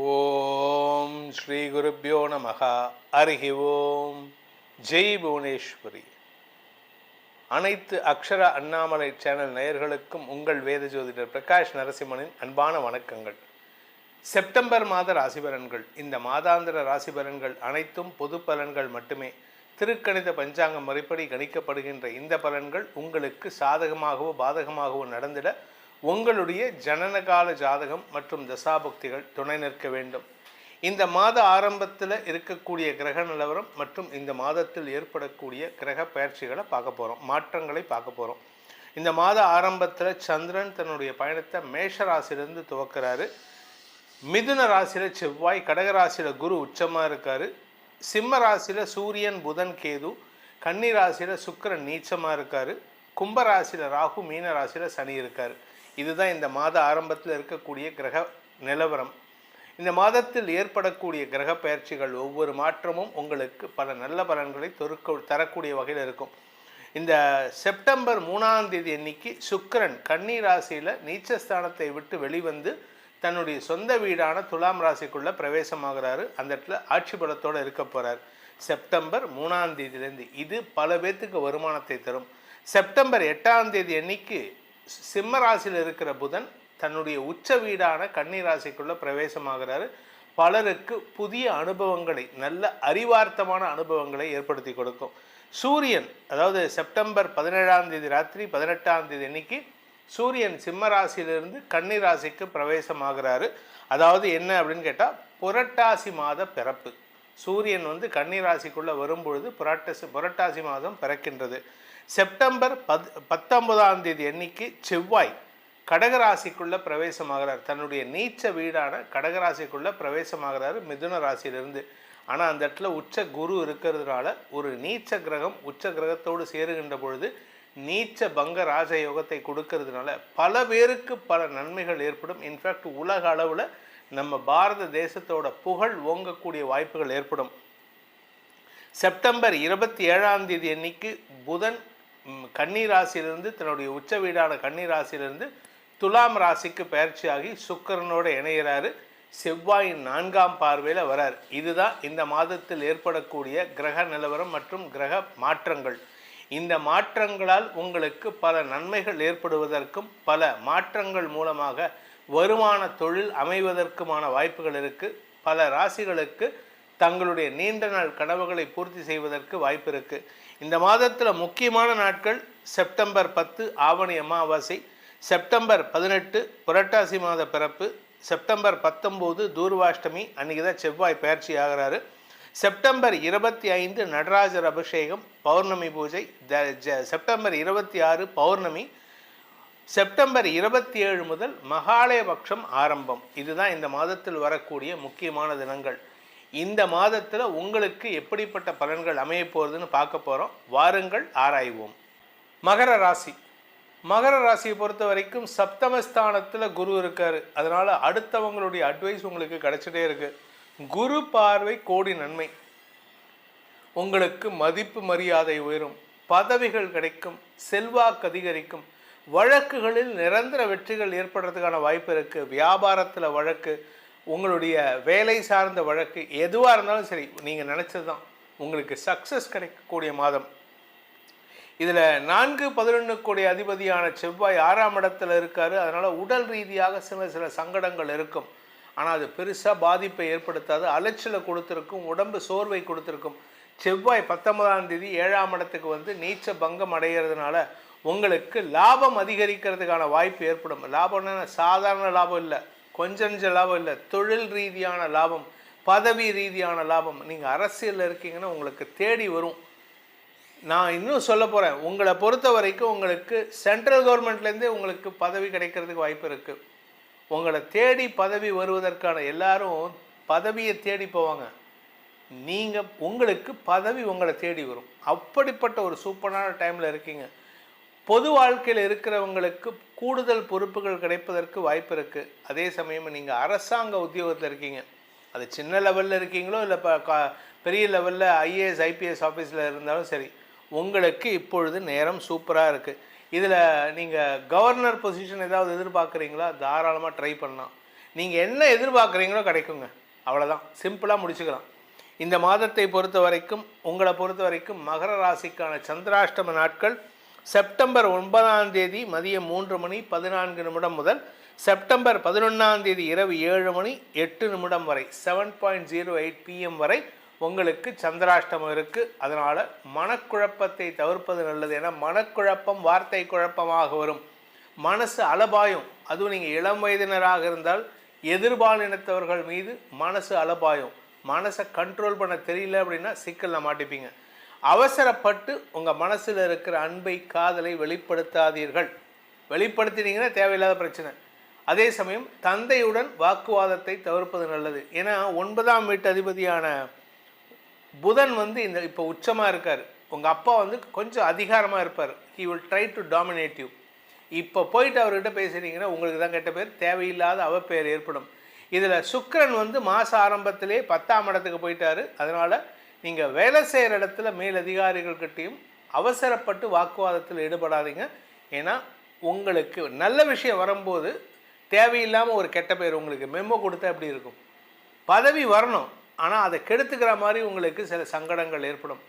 ஓம் ஸ்ரீ குருப்யோ நமஹ. ஹரிஹி ஓம். ஜெய் புவனேஸ்வரி. அனைத்து அக்ஷர அண்ணாமலை சேனல் நேயர்களுக்கும் உங்கள் வேத ஜோதிடர் பிரகாஷ் நரசிம்மனின் அன்பான வணக்கங்கள். செப்டம்பர் மாத ராசிபலன்கள். இந்த மாதாந்திர ராசிபலன்கள் அனைத்தும் பொது பலன்கள் மட்டுமே. திருக்கணித பஞ்சாங்க முறைப்படி கணிக்கப்படுகின்ற இந்த பலன்கள் உங்களுக்கு சாதகமாகவோ பாதகமாகவோ நடந்திட உங்களுடைய ஜனனகால ஜாதகம் மற்றும் தசாபுக்திகள் துணை நிற்க வேண்டும். இந்த மாத ஆரம்பத்தில் இருக்கக்கூடிய கிரக நிலவரம் மற்றும் இந்த மாதத்தில் ஏற்படக்கூடிய கிரக பயிற்சிகளை பார்க்க போகிறோம், மாற்றங்களை பார்க்க போகிறோம். இந்த மாத ஆரம்பத்தில் சந்திரன் தன்னுடைய பயணத்தை மேஷ ராசியிலிருந்து துவக்கிறாரு. மிதுன ராசியில் செவ்வாய், கடகராசியில் குரு உச்சமாக இருக்கார். சிம்ம ராசியில் சூரியன், புதன், கேது, கன்னி ராசியில் சுக்கிரன் நீச்சமாக இருக்கார். கும்பராசியில் ராகு, மீன ராசியில் சனி இருக்கார். இதுதான் இந்த மாத ஆரம்பத்தில் இருக்கக்கூடிய கிரக நிலவரம். இந்த மாதத்தில் ஏற்படக்கூடிய கிரக பயிற்சிகள் ஒவ்வொரு மாற்றமும் உங்களுக்கு பல நல்ல பலன்களை தரக்கூடிய வகையில் இருக்கும். இந்த செப்டம்பர் 3ஆம் தேதி அன்னைக்கு சுக்கிரன் கன்னி ராசியில் நீச்சஸ்தானத்தை விட்டு வெளிவந்து தன்னுடைய சொந்த வீடான துலாம் ராசிக்குள்ளே பிரவேசமாகிறாரு. அந்த இடத்துல ஆட்சி பலத்தோடு இருக்க போகிறார் செப்டம்பர் 3ஆம் தேதியிலேருந்து. இது பல பேர்த்துக்கு வருமானத்தை தரும். செப்டம்பர் 8ஆம் தேதி அன்னைக்கு சிம்ம ராசியில் இருக்கிற புதன் தன்னுடைய உச்ச வீடான கன்னி ராசிக்குள்ளே பிரவேசமாகிறாரு. பலருக்கு புதிய அனுபவங்களை, நல்ல அறிவார்த்தமான அனுபவங்களை ஏற்படுத்தி கொடுக்கும். சூரியன், அதாவது செப்டம்பர் 17ஆம் தேதி ராத்திரி 18ஆம் தேதி அன்னைக்கு சூரியன் சிம்ம ராசியிலிருந்து கன்னி ராசிக்கு பிரவேசமாகிறாரு. அதாவது என்ன அப்படின்னு கேட்டால், புரட்டாசி மாத பிறப்பு. சூரியன் கன்னி ராசிக்குள்ளே வரும்பொழுது புரட்டாசி மாதம் பிறக்கின்றது. செப்டம்பர் 19ஆம் தேதி அன்னைக்கு செவ்வாய் கடகராசிக்குள்ளே பிரவேசமாகிறார். தன்னுடைய நீச்ச வீடான கடகராசிக்குள்ளே பிரவேசமாகிறாரு மிதுன ராசியிலிருந்து. ஆனால் அந்த இடத்துல உச்ச குரு இருக்கிறதுனால ஒரு நீச்ச கிரகம் உச்ச கிரகத்தோடு சேருகின்ற பொழுது நீச்ச பங்க ராஜயோகத்தை கொடுக்கறதுனால பல பேருக்கு பல நன்மைகள் ஏற்படும். இன்ஃபேக்ட் உலக அளவில் நம்ம பாரத தேசத்தோட புகழ் ஓங்கக்கூடிய வாய்ப்புகள் ஏற்படும். செப்டம்பர் 27ஆம் தேதி அன்னைக்கு புதன் கன்னி ராசியிலிருந்து தன்னுடைய உச்ச வீடான கன்னி ராசியிலிருந்து துலாம் ராசிக்கு பயிற்சியாகி சுக்கிரனோடு இணைகிறாரு. செவ்வாயின் 4ஆம் பார்வையில் வரார். இதுதான் இந்த மாதத்தில் ஏற்படக்கூடிய கிரக நிலவரம் மற்றும் கிரக மாற்றங்கள். இந்த மாற்றங்களால் உங்களுக்கு பல நன்மைகள் ஏற்படுவதற்கும் பல மாற்றங்கள் மூலமாக வருமான தொழில் அமைவதற்குமான வாய்ப்புகள் இருக்குது. பல ராசிகளுக்கு தங்களுடைய நீண்ட நாள் கனவுகளை பூர்த்தி செய்வதற்கு வாய்ப்பு இருக்குது. இந்த மாதத்தில் முக்கியமான நாட்கள் செப்டம்பர் 10 ஆவணி அமாவாசை, செப்டம்பர் 18 புரட்டாசி மாத பிறப்பு, செப்டம்பர் 19 தூர்வாஷ்டமி, அன்றைக்கி தான் செவ்வாய் பயிற்சி ஆகிறாரு. செப்டம்பர் 25 நடராஜர் அபிஷேகம், பௌர்ணமி பூஜை. செப்டம்பர் 26 பௌர்ணமி. செப்டம்பர் 27 முதல் மகாலயபக்ஷம் ஆரம்பம். இதுதான் இந்த மாதத்தில் வரக்கூடிய முக்கியமான தினங்கள். இந்த மாதத்தில் உங்களுக்கு எப்படிப்பட்ட பலன்கள் அமைய போகிறதுன்னு பார்க்க போகிறோம். வாருங்கள் ஆராய்வோம். மகர ராசி. மகர ராசியை பொறுத்த வரைக்கும் சப்தமஸ்தானத்தில் குரு இருக்கார். அதனால் அடுத்தவங்களுடைய அட்வைஸ் உங்களுக்கு கிடச்சிட்டே இருக்குது. குரு பார்வை கோடி நன்மை. உங்களுக்கு மதிப்பு மரியாதை உயரும், பதவிகள் கிடைக்கும், செல்வாக்கு அதிகரிக்கும், வழக்குகளில் நிரந்தர வெற்றிகள் ஏற்படுறதுக்கான வாய்ப்பு இருக்குது. வியாபாரத்தில் வழக்கு, உங்களுடைய வேலை சார்ந்த வழக்கு, எதுவாக இருந்தாலும் சரி, நீங்கள் நினச்சது தான் உங்களுக்கு சக்ஸஸ் கிடைக்கக்கூடிய மாதம். இதில் 4-11 கோடி அதிபதியான செவ்வாய் 6ஆம் இடத்துல இருக்கார். அதனால் உடல் ரீதியாக சில சங்கடங்கள் இருக்கும். ஆனால் அது பெருசாக பாதிப்பை ஏற்படுத்தாது. அலைச்சலை கொடுத்துருக்கும், உடம்பு சோர்வை கொடுத்துருக்கும். செவ்வாய் 19ஆம் தேதி 7ஆம் இடத்துக்கு நீச்ச பங்கம் அடைகிறதுனால உங்களுக்கு லாபம் அதிகரிக்கிறதுக்கான வாய்ப்பு ஏற்படும். லாபம்னா சாதாரண லாபம் இல்லை, கொஞ்சம் லாபம் இல்லை, தொழில் ரீதியான லாபம், பதவி ரீதியான லாபம். நீங்கள் அரசியலில் இருக்கீங்கன்னா உங்களுக்கு தேடி வரும். நான் இன்னும் சொல்ல போகிறேன், உங்களை பொறுத்த வரைக்கும் உங்களுக்கு சென்ட்ரல் கவர்மெண்ட்லேருந்தே உங்களுக்கு பதவி கிடைக்கிறதுக்கு வாய்ப்பு இருக்குது. உங்களை தேடி பதவி வருவதற்கான எல்லாரும் பதவியை தேடி போவாங்க. உங்களுக்கு பதவி உங்களை தேடி வரும். அப்படிப்பட்ட ஒரு சூப்பரான டைமில் இருக்கீங்க. பொது வாழ்க்கையில் இருக்கிறவங்களுக்கு கூடுதல் பொறுப்புகள் கிடைப்பதற்கு வாய்ப்பு இருக்குது. அதே சமயம் நீங்கள் அரசாங்க உத்தியோகத்தில் இருக்கீங்க, அது சின்ன லெவலில் இருக்கீங்களோ இல்லை பெரிய லெவலில் ஐஏஎஸ் ஐபிஎஸ் ஆஃபீஸில் இருந்தாலும் சரி, உங்களுக்கு இப்பொழுது நேரம் சூப்பராக இருக்குது. இதில் நீங்கள் கவர்னர் பொசிஷன் ஏதாவது எதிர்பார்க்குறீங்களா? தாராளமாக ட்ரை பண்ணலாம். நீங்கள் என்ன எதிர்பார்க்குறீங்களோ கிடைக்குங்க. அவ்வளோதான், சிம்பிளாக முடிச்சுக்கலாம். இந்த மாதத்தை பொறுத்த வரைக்கும், உங்களை பொறுத்த வரைக்கும் மகர ராசிக்கான சந்திராஷ்டம நாட்கள் செப்டம்பர் 9ஆம் தேதி மதியம் 3 மணி 14 நிமிடம் முதல் செப்டம்பர் 11ஆம் தேதி இரவு 7 மணி 8 நிமிடம் வரை 7:08 PM வரை உங்களுக்கு சந்திராஷ்டமம் இருக்குது. அதனால் மனக்குழப்பத்தை தவிர்ப்பது நல்லது. ஏன்னா மனக்குழப்பம் வார்த்தை குழப்பமாக வரும், மனசு அலபாயும். அதுவும் நீங்கள் இளம் வயதினராக இருந்தால் எதிர்பாலினத்தவர்கள் மீது மனசு அலபாயும். மனசை கண்ட்ரோல் பண்ண தெரியல அப்படின்னா சிக்கலில் மாட்டிப்பீங்க. அவசரப்பட்டு உங்கள் மனசில் இருக்கிற அன்பை காதலை வெளிப்படுத்தாதீர்கள். வெளிப்படுத்தினீங்கன்னா தேவையில்லாத பிரச்சனை. அதே சமயம் தந்தையுடன் வாக்குவாதத்தை தவிர்ப்பது நல்லது. ஏன்னா 9ஆம் வீட்டு அதிபதியான புதன் இப்போ உச்சமாக இருக்கார். உங்கள் அப்பா கொஞ்சம் அதிகாரமாக இருப்பார். He will try to dominate you. இப்போ போயிட்டு அவர்கிட்ட பேசுகிறீங்கன்னா உங்களுக்கு தான் கெட்ட பேர், தேவையில்லாத அவப்பெயர் ஏற்படும். இதில் சுக்கிரன் மாத ஆரம்பத்திலே 10ஆம் இடத்துக்கு போயிட்டார். அதனால் நீங்கள் வேலை செய்கிற இடத்துல மேலதிகாரிகள்கிட்டையும் அவசரப்பட்டு வாக்குவாதத்தில் ஈடுபடாதீங்க. ஏன்னா உங்களுக்கு நல்ல விஷயம் வரும்போது தேவையில்லாமல் ஒரு கெட்ட பேர் உங்களுக்கு மெமோ கொடுத்தா எப்படி இருக்கும்? பதவி வரணும், ஆனால் அதை கெடுத்துக்கிற மாதிரி உங்களுக்கு சில சங்கடங்கள் ஏற்படும்.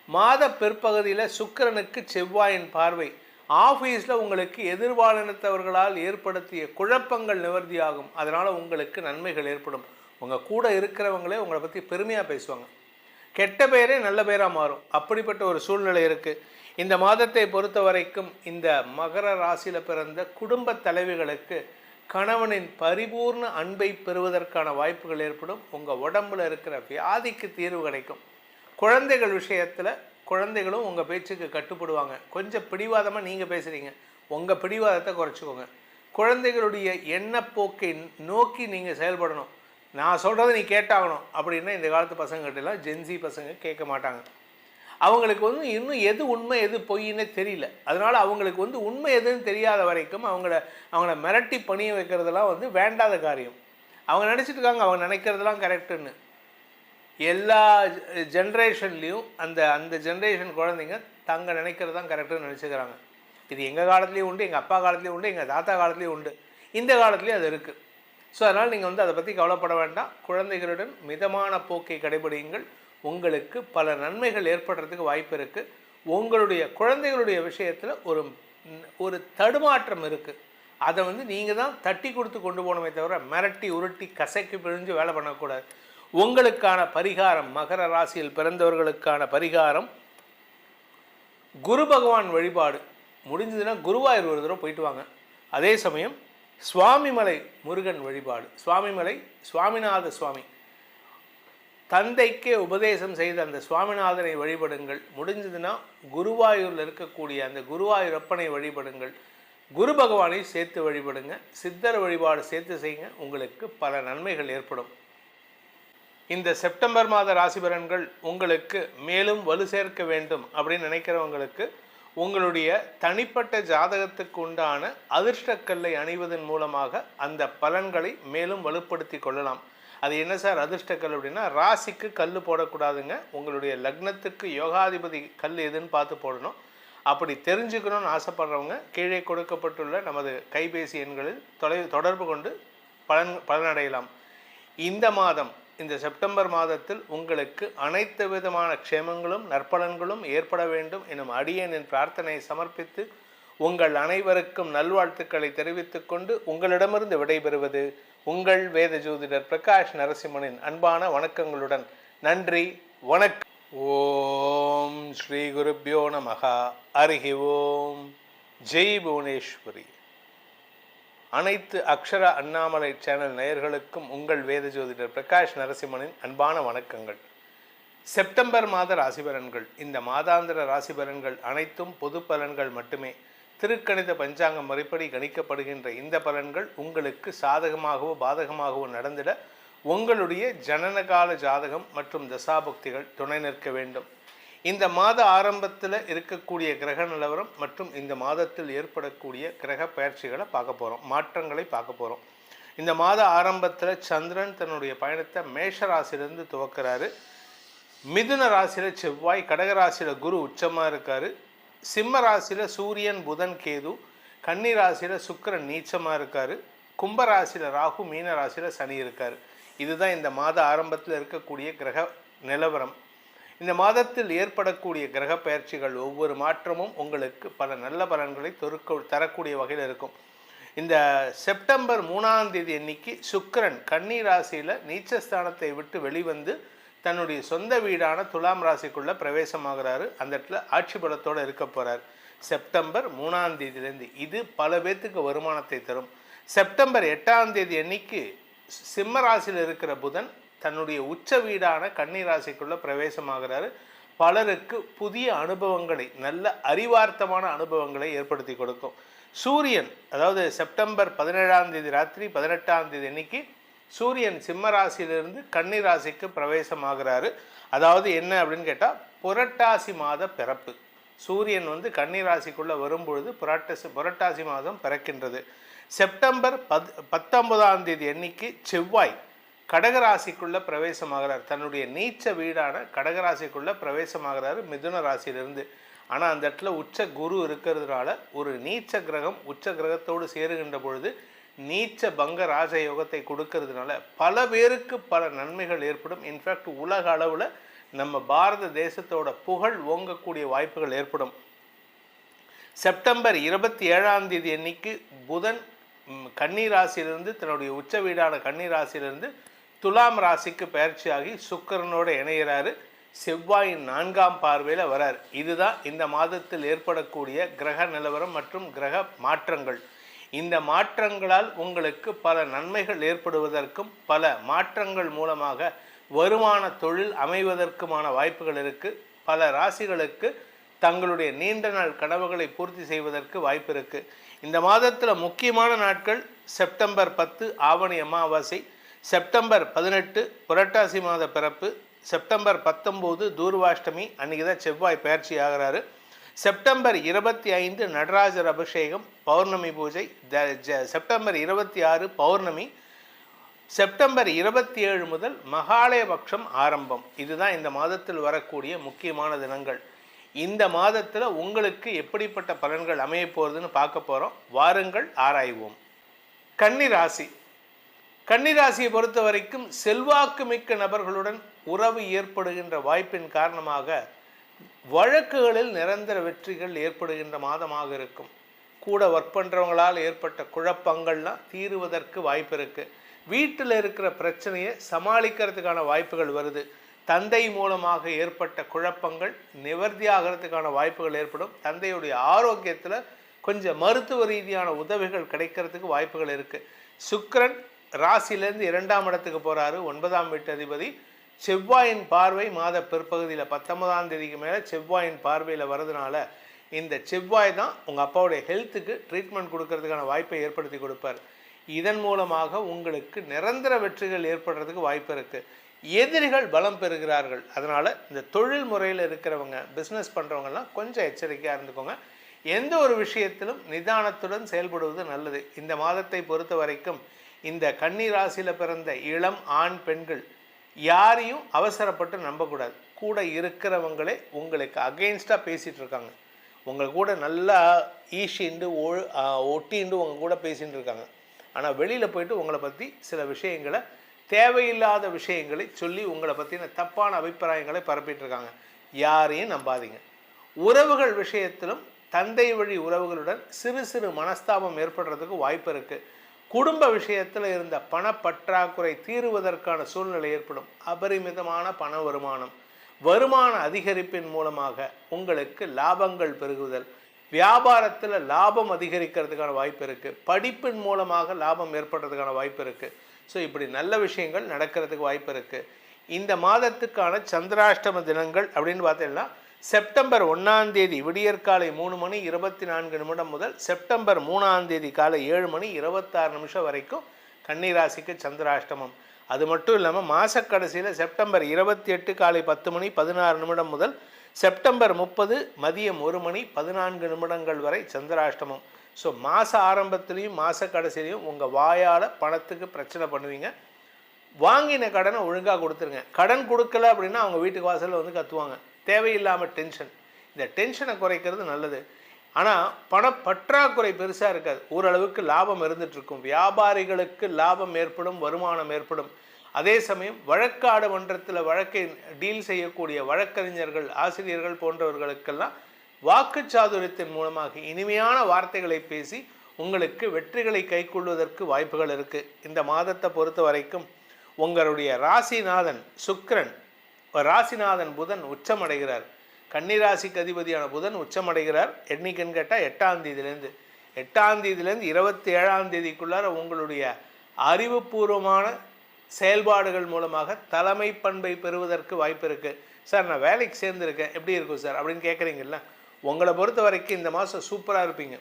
மாத பிற்பகுதியில் சுக்கிரனுக்கு செவ்வாயின் பார்வை ஆஃபீஸில் உங்களுக்கு எதிர்பாலினத்தவர்களால் ஏற்படுத்திய குழப்பங்கள் நிவர்த்தியாகும். அதனால் உங்களுக்கு நன்மைகள் ஏற்படும். உங்கள் கூட இருக்கிறவங்களே உங்களை பற்றி பெருமையாக பேசுவாங்க. கெட்ட பேரே நல்ல பேராக மாறும். அப்படிப்பட்ட ஒரு சூழ்நிலை இருக்குது. இந்த மாதத்தை பொறுத்த வரைக்கும் இந்த மகர ராசியில் பிறந்த குடும்ப தலைவிகளுக்கு கணவனின் பரிபூர்ண அன்பை பெறுவதற்கான வாய்ப்புகள் ஏற்படும். உங்கள் உடம்பில் இருக்கிற வியாதிக்கு தீர்வு கிடைக்கும். குழந்தைகள் விஷயத்தில் குழந்தைகளும் உங்கள் பேச்சுக்கு கட்டுப்படுவாங்க. கொஞ்சம் பிடிவாதமாக நீங்கள் பேசுகிறீங்க, உங்கள் பிடிவாதத்தை குறைச்சிக்கோங்க. குழந்தைகளுடைய எண்ணப்போக்கை நோக்கி நீங்கள் செயல்படணும். நான் சொல்கிறத நீ கேட்டாகணும் அப்படின்னா இந்த காலத்து பசங்கள்கிட்டலாம் ஜென்சி பசங்க கேட்க மாட்டாங்க. அவங்களுக்கு இன்னும் எது உண்மை எது பொய்ன்னே தெரியல. அதனால் அவங்களுக்கு உண்மை எதுன்னு தெரியாத வரைக்கும் அவங்கள மிரட்டி பணிய வைக்கிறதெல்லாம் வேண்டாத காரியம். அவங்க நினச்சிட்டு இருக்காங்க அவங்க நினைக்கிறதெல்லாம் கரெக்டுன்னு. எல்லா ஜென்ரேஷன்லேயும் அந்த ஜென்ரேஷன் குழந்தைங்க தங்க நினைக்கிறது தான் கரெக்டுன்னு நினச்சிக்கிறாங்க. இது எங்கள் காலத்துலேயும் உண்டு, எங்கள் அப்பா காலத்துலேயும் உண்டு, எங்கள் தாத்தா காலத்துலேயும் உண்டு, இந்த காலத்துலேயும் அது இருக்குது. ஸோ அதனால் நீங்கள் அதை பற்றி கவலைப்பட வேண்டாம். குழந்தைகளுடன் மிதமான போக்கை கடைபிடியுங்கள். உங்களுக்கு பல நன்மைகள் ஏற்படுறதுக்கு வாய்ப்பு இருக்குது. உங்களுடைய குழந்தைகளுடைய விஷயத்தில் ஒரு தடுமாற்றம் இருக்குது. அதை நீங்கள் தான் தட்டி கொடுத்து கொண்டு போகணுமே தவிர மிரட்டி உருட்டி கசக்கி பிழிஞ்சு வேலை பண்ணக்கூடாது. உங்களுக்கான பரிகாரம், மகர ராசியில் பிறந்தவர்களுக்கான பரிகாரம் குரு பகவான் வழிபாடு. முடிஞ்சதுன்னா குருவாயூர் ஒரு தடவை போயிட்டு வாங்க. அதே சமயம் சுவாமிமலை முருகன் வழிபாடு. சுவாமிமலை சுவாமிநாத சுவாமி தந்தைக்கே உபதேசம் செய்த அந்த சுவாமிநாதனை வழிபடுங்கள். முடிஞ்சதுன்னா குருவாயூரில் இருக்கக்கூடிய அந்த குருவாயூரப்பனை வழிபடுங்கள். குரு பகவானை சேர்த்து வழிபடுங்க. சித்தர் வழிபாடு சேர்த்து செய்யுங்க. உங்களுக்கு பல நன்மைகள் ஏற்படும். இந்த செப்டம்பர் மாத ராசி பலன்கள் உங்களுக்கு மேலும் வலு சேர்க்க வேண்டும் அப்படின்னு நினைக்கிறவங்களுக்கு உங்களுடைய தனிப்பட்ட ஜாதகத்துக்கு உண்டான அதிர்ஷ்டக்கல்லை அணிவதன் மூலமாக அந்த பலன்களை மேலும் வலுப்படுத்தி கொள்ளலாம். அது என்ன சார் அதிர்ஷ்டக்கல் அப்படின்னா, ராசிக்கு கல் போடக்கூடாதுங்க. உங்களுடைய லக்னத்துக்கு யோகாதிபதி கல் எதுன்னு பார்த்து போடணும். அப்படி தெரிஞ்சுக்கணும்னு ஆசைப்படுறவங்க கீழே கொடுக்கப்பட்டுள்ள நமது கைபேசி எண்களில் தொடர்பு கொண்டு பலனடையலாம். இந்த மாதம், இந்த செப்டம்பர் மாதத்தில் உங்களுக்கு அனைத்து விதமான க்ஷேமங்களும் நற்பலன்களும் ஏற்பட வேண்டும் எனும் அடியேனின் பிரார்த்தனையை சமர்ப்பித்து உங்கள் அனைவருக்கும் நல்வாழ்த்துக்களை தெரிவித்துக் கொண்டு உங்களிடமிருந்து விடைபெறுவது உங்கள் வேத ஜோதிடர் பிரகாஷ் நரசிம்மனின் அன்பான வணக்கங்களுடன். நன்றி, வணக்கம். ஓம் ஸ்ரீ குருப்யோ நமஹ. ஹரி ஓம். ஜெய் புவனேஸ்வரி. அனைத்து அக்ஷர அண்ணாமலை சேனல் நேயர்களுக்கும் உங்கள் வேத ஜோதிடர் பிரகாஷ் நரசிம்மனின் அன்பான வணக்கங்கள். செப்டம்பர் மாத ராசி பலன்கள். இந்த மாதாந்திர ராசி பலன்கள் அனைத்தும் பொது பலன்கள் மட்டுமே. திருக்கணித பஞ்சாங்கம் முறைப்படி கணிக்கப்படுகின்ற இந்த பலன்கள் உங்களுக்கு சாதகமாகவோ பாதகமாகவோ நடந்திட உங்களுடைய ஜனனகால ஜாதகம் மற்றும் தசாபுக்திகள் துணை நிற்க வேண்டும். இந்த மாத ஆரம்பத்தில் இருக்கக்கூடிய கிரக நிலவரம் மற்றும் இந்த மாதத்தில் ஏற்படக்கூடிய கிரக பயிற்சிகளை பார்க்க போகிறோம், மாற்றங்களை பார்க்க போகிறோம். இந்த மாத ஆரம்பத்தில் சந்திரன் தன்னுடைய பயணத்தை மேஷ ராசியிலிருந்து துவக்கிறாரு. மிதுன ராசியில் செவ்வாய், கடக ராசியில் குரு உச்சமாக இருக்கார். சிம்ம ராசியில் சூரியன் புதன் கேது, கன்னி ராசியில் சுக்கிரன் நீச்சமாக இருக்கார். கும்பராசியில் ராகு, மீன ராசியில் சனி இருக்கார். இதுதான் இந்த மாத ஆரம்பத்தில் இருக்கக்கூடிய கிரக நிலவரம். இந்த மாதத்தில் ஏற்படக்கூடிய கிரக பயிற்சிகள் ஒவ்வொரு மாற்றமும் உங்களுக்கு பல நல்ல பலன்களை தரக்கூடிய வகையில் இருக்கும். இந்த செப்டம்பர் 3ஆம் தேதி அன்னைக்கு சுக்கிரன் கன்னி ராசியில் நீச்சஸ்தானத்தை விட்டு வெளிவந்து தன்னுடைய சொந்த வீடான துலாம் ராசிக்குள்ளே பிரவேசமாகிறாரு. அந்த இடத்துல ஆட்சி பலத்தோடு இருக்க போகிறார் செப்டம்பர் 3ஆம் தேதியிலேருந்து. இது பல பேர்த்துக்கு வருமானத்தை தரும். செப்டம்பர் 8ஆம் தேதி அன்னைக்கு சிம்ம ராசியில் இருக்கிற புதன் தன்னுடைய உச்ச வீடான கன்னி ராசிக்குள்ளே பிரவேசமாகிறாரு. பலருக்கு புதிய அனுபவங்களை, நல்ல அறிவார்த்தமான அனுபவங்களை ஏற்படுத்தி கொடுக்கும். சூரியன், அதாவது செப்டம்பர் 17ஆம் தேதி ராத்திரி 18ஆம் தேதி அன்னைக்கு சூரியன் சிம்ம ராசியிலிருந்து கன்னி ராசிக்கு பிரவேசமாகிறாரு. அதாவது என்ன அப்படின்னு கேட்டால், புரட்டாசி மாத பிறப்பு. சூரியன் கன்னி ராசிக்குள்ளே வரும்பொழுது புரட்டாசி மாதம் பிறக்கின்றது. செப்டம்பர் 19ஆம் தேதி அன்னைக்கு செவ்வாய் கடகராசிக்குள்ளே பிரவேசமாகிறார். தன்னுடைய நீச்ச வீடான கடகராசிக்குள்ளே பிரவேசமாகிறாரு மிதுன ராசியிலிருந்து. ஆனால் அந்த இடத்துல உச்ச குரு இருக்கிறதுனால ஒரு நீச்ச கிரகம் உச்ச கிரகத்தோடு சேருகின்ற பொழுது நீச்ச பங்க ராஜயோகத்தை கொடுக்கறதுனால பல பேருக்கு பல நன்மைகள் ஏற்படும். இன்ஃபேக்ட் உலக அளவில் நம்ம பாரத தேசத்தோட புகழ் ஓங்கக்கூடிய வாய்ப்புகள் ஏற்படும். செப்டம்பர் 27ஆம் தேதி அன்னைக்கு புதன் கன்னி ராசியிலிருந்து தன்னுடைய உச்ச வீடான கன்னி ராசியிலிருந்து துலாம் ராசிக்கு பயிற்சியாகி சுக்கிரனோடு இணைகிறாரு. செவ்வாயின் 4ஆம் பார்வையில் வரார். இதுதான் இந்த மாதத்தில் ஏற்படக்கூடிய கிரக நிலவரம் மற்றும் கிரக மாற்றங்கள். இந்த மாற்றங்களால் உங்களுக்கு பல நன்மைகள் ஏற்படுவதற்கும் பல மாற்றங்கள் மூலமாக வருமான தொழில் அமைவதற்குமான வாய்ப்புகள் இருக்குது. பல ராசிகளுக்கு தங்களுடைய நீண்ட நாள் கனவுகளை பூர்த்தி செய்வதற்கு வாய்ப்பு இருக்குது. இந்த மாதத்தில் முக்கியமான நாட்கள் செப்டம்பர் 10 ஆவணி அமாவாசை, செப்டம்பர் 18 புரட்டாசி மாத பிறப்பு, செப்டம்பர் 19 தூர்வாஷ்டமி, அன்றைக்கி தான் செவ்வாய் பயிற்சி ஆகிறாரு. செப்டம்பர் 25 நடராஜர் அபிஷேகம், பௌர்ணமி பூஜை. செப்டம்பர் 26 பௌர்ணமி. செப்டம்பர் 27 முதல் மகாலயபக்ஷம் ஆரம்பம். இதுதான் இந்த மாதத்தில் வரக்கூடிய முக்கியமான தினங்கள். இந்த மாதத்தில் உங்களுக்கு எப்படிப்பட்ட பலன்கள் அமைய போகிறதுன்னு பார்க்க போகிறோம். வாருங்கள் ஆராய்வோம். கன்னி ராசி. கன்னி ராசியை பொறுத்த வரைக்கும் செல்வாக்கு மிக்க நபர்களுடன் உறவு ஏற்படுகின்ற வாய்ப்பின் காரணமாக வழக்குகளில் நிரந்தர வெற்றிகள் ஏற்படுகின்ற மாதமாக இருக்கும். கூட ஒர்க் பண்ணுறவங்களால் ஏற்பட்ட குழப்பங்கள்லாம் தீருவதற்கு வாய்ப்பு இருக்குது. வீட்டில் இருக்கிற பிரச்சனையை சமாளிக்கிறதுக்கான வாய்ப்புகள் வருது. தந்தை மூலமாக ஏற்பட்ட குழப்பங்கள் நிவர்த்தி ஆகிறதுக்கான வாய்ப்புகள் ஏற்படும். தந்தையுடைய ஆரோக்கியத்தில் கொஞ்சம் மருத்துவ ரீதியான உதவிகள் கிடைக்கிறதுக்கு வாய்ப்புகள் இருக்குது. சுக்கிரன் ராசியிலேருந்து 2ஆம் இடத்துக்கு போகிறாரு. 9ஆம் வீட்டு அதிபதி. செவ்வாயின் பார்வை மாத பிற்பகுதியில் 19ஆம் தேதிக்கு மேலே செவ்வாயின் பார்வையில் வர்றதுனால இந்த செவ்வாய் தான் உங்கள் அப்பாவுடைய ஹெல்த்துக்கு ட்ரீட்மெண்ட் கொடுக்கறதுக்கான வாய்ப்பை ஏற்படுத்தி கொடுப்பார். இதன் மூலமாக உங்களுக்கு நிரந்தர வெற்றிகள் ஏற்படுறதுக்கு வாய்ப்பு இருக்குது. எதிரிகள் பலம் பெறுகிறார்கள். அதனால் இந்த தொழில் முறையில் இருக்கிறவங்க, பிஸ்னஸ் பண்ணுறவங்கலாம் கொஞ்சம் எச்சரிக்கையாக இருந்துக்கோங்க. எந்த ஒரு விஷயத்திலும் நிதானத்துடன் செயல்படுவது நல்லது. இந்த மாதத்தை பொறுத்த வரைக்கும் இந்த கன்னி ராசியில் பிறந்த இளம் ஆண் பெண்கள் யாரையும் அவசரப்பட்டு நம்பக்கூடாது. கூட இருக்கிறவங்களே உங்களுக்கு அகெயின்ஸ்டாக பேசிகிட்டு இருக்காங்க. உங்கள் கூட நல்லா ஈஷிண்டு ஒட்டிண்டு உங்கள் கூட பேசிகிட்டு இருக்காங்க. ஆனால் வெளியில் போயிட்டு உங்களை பற்றி சில விஷயங்களை, தேவையில்லாத விஷயங்களை சொல்லி உங்களை பற்றின தப்பான அபிப்பிராயங்களை பரப்பிட்டு இருக்காங்க. யாரையும் நம்பாதீங்க. உறவுகள் விஷயத்திலும் தந்தை வழி உறவுகளுடன் சிறு சிறு மனஸ்தாபம் ஏற்படுறதுக்கு வாய்ப்பு இருக்குது. குடும்ப விஷயத்தில் இருந்த பணப்பற்றாக்குறை தீருவதற்கான சூழ்நிலை ஏற்படும். அபரிமிதமான பண வருமான அதிகரிப்பின் மூலமாக உங்களுக்கு லாபங்கள் பெருகுதல். வியாபாரத்தில் லாபம் அதிகரிக்கிறதுக்கான வாய்ப்பு இருக்குது. படிப்பின் மூலமாக லாபம் ஏற்படுறதுக்கான வாய்ப்பு இருக்குது. ஸோ இப்படி நல்ல விஷயங்கள் நடக்கிறதுக்கு வாய்ப்பு இருக்குது. இந்த மாதத்துக்கான சந்திராஷ்டம தினங்கள் அப்படின்னு பார்த்தீங்கன்னா செப்டம்பர் 1ஆம் தேதி விடியற்காலை 3:24 முதல் செப்டம்பர் 3ஆம் தேதி காலை 7:26 வரைக்கும் கன்னி ராசிக்கு சந்திராஷ்டமம். அது மட்டும் இல்லாமல் மாதக்கடைசியில் செப்டம்பர் 28 காலை 10:16 முதல் செப்டம்பர் 30 மதியம் 1:14 வரை சந்திராஷ்டமம். ஸோ மாத ஆரம்பத்துலேயும் மாத கடைசிலையும் உங்கள் வாயால் பணத்துக்கு பிரச்சனை பண்ணுவீங்க. வாங்கின கடனை ஒழுங்காக கொடுத்துருங்க. கடன் கொடுக்கல அப்படின்னா அவங்க வீட்டுக்கு வாசலில் கத்துவாங்க. தேவையில்லாமல் டென்ஷன். இந்த டென்ஷனை குறைக்கிறது நல்லது. ஆனால் பணப்பற்றாக்குறை பெருசாக இருக்காது, ஓரளவுக்கு லாபம் இருந்துகிட்ருக்கும். வியாபாரிகளுக்கு லாபம் ஏற்படும், வருமானம் ஏற்படும். அதே சமயம் வழக்காடு மன்றத்தில் வழக்கை டீல் செய்யக்கூடிய வழக்கறிஞர்கள், ஆசிரியர்கள் போன்றவர்களுக்கெல்லாம் வாக்குச்சாதுரியத்தின் மூலமாக இனிமையான வார்த்தைகளை பேசி உங்களுக்கு வெற்றிகளை கைக்கொள்வதற்கு வாய்ப்புகள் இருக்குது. இந்த மாதத்தை பொறுத்த வரைக்கும் உங்களுடைய ராசிநாதன் சுக்கிரன், ராசிநாதன் புதன் உச்சமடைகிறார். கன்னிராசிக்கு அதிபதியான புதன் உச்சமடைகிறார். என்னைக்குன்னு கேட்டால் 8ஆம் தேதியிலேருந்து 27ஆம் தேதிக்குள்ளார உங்களுடைய அறிவுபூர்வமான செயல்பாடுகள் மூலமாக தலைமை பண்பை பெறுவதற்கு வாய்ப்பு இருக்குது. சார் நான் வேலைக்கு சேர்ந்துருக்கேன், எப்படி இருக்கும் சார் அப்படின்னு கேட்குறீங்களா? உங்களை பொறுத்த வரைக்கும் இந்த மாதம் சூப்பராக இருப்பீங்க.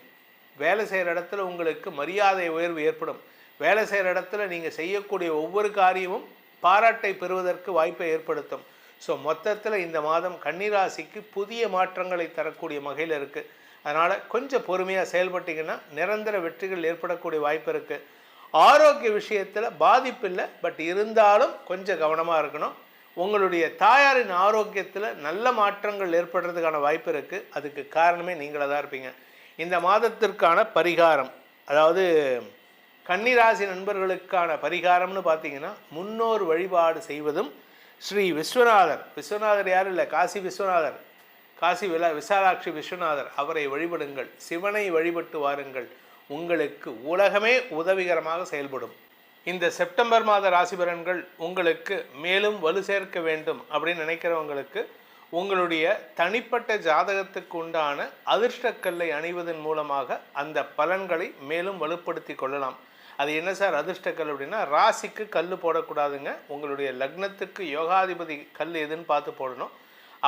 வேலை செய்கிற இடத்துல உங்களுக்கு மரியாதை உயர்வு ஏற்படும். வேலை செய்கிற இடத்துல நீங்கள் செய்யக்கூடிய ஒவ்வொரு காரியமும் பாராட்டை பெறுவதற்கு வாய்ப்பை ஏற்படுத்தும். ஸோ மொத்தத்தில் இந்த மாதம் கன்னிராசிக்கு புதிய மாற்றங்களை தரக்கூடிய வகையில் இருக்குது. அதனால் கொஞ்சம் பொறுமையாக செயல்பட்டிங்கன்னா நிரந்தர வெற்றிகள் ஏற்படக்கூடிய வாய்ப்பு இருக்குது. ஆரோக்கிய விஷயத்தில் பாதிப்பு இல்லை, பட் இருந்தாலும் கொஞ்சம் கவனமாக இருக்கணும். உங்களுடைய தாயாரின் ஆரோக்கியத்தில் நல்ல மாற்றங்கள் ஏற்படுறதுக்கான வாய்ப்பு இருக்குது. அதுக்கு காரணமே நீங்களாக தான் இருப்பீங்க. இந்த மாதத்திற்கான பரிகாரம், அதாவது கன்னிராசி நண்பர்களுக்கான பரிகாரம்னு பார்த்தீங்கன்னா, முன்னோர் வழிபாடு செய்வதும், ஸ்ரீ விஸ்வநாதர் யாரும் இல்லை, காசி விஸ்வநாதர், காசி விசாலாட்சி விஸ்வநாதர், அவரை வழிபடுங்கள். சிவனை வழிபட்டு வாருங்கள். உங்களுக்கு உலகமே உதவிகரமாக செயல்படும். இந்த செப்டம்பர் மாத ராசி பலன்கள் உங்களுக்கு மேலும் வலு சேர்க்க வேண்டும் அப்படின்னு நினைக்கிறவங்களுக்கு உங்களுடைய தனிப்பட்ட ஜாதகத்துக்கு உண்டான அதிர்ஷ்டக்கல்லை அணிவதன் மூலமாக அந்த பலன்களை மேலும் வலுப்படுத்தி கொள்ளலாம். அது என்ன சார் அதிர்ஷ்டக்கல் அப்படின்னா, ராசிக்கு கல் போடக்கூடாதுங்க. உங்களுடைய லக்னத்துக்கு யோகாதிபதி கல் எதுன்னு பார்த்து போடணும்.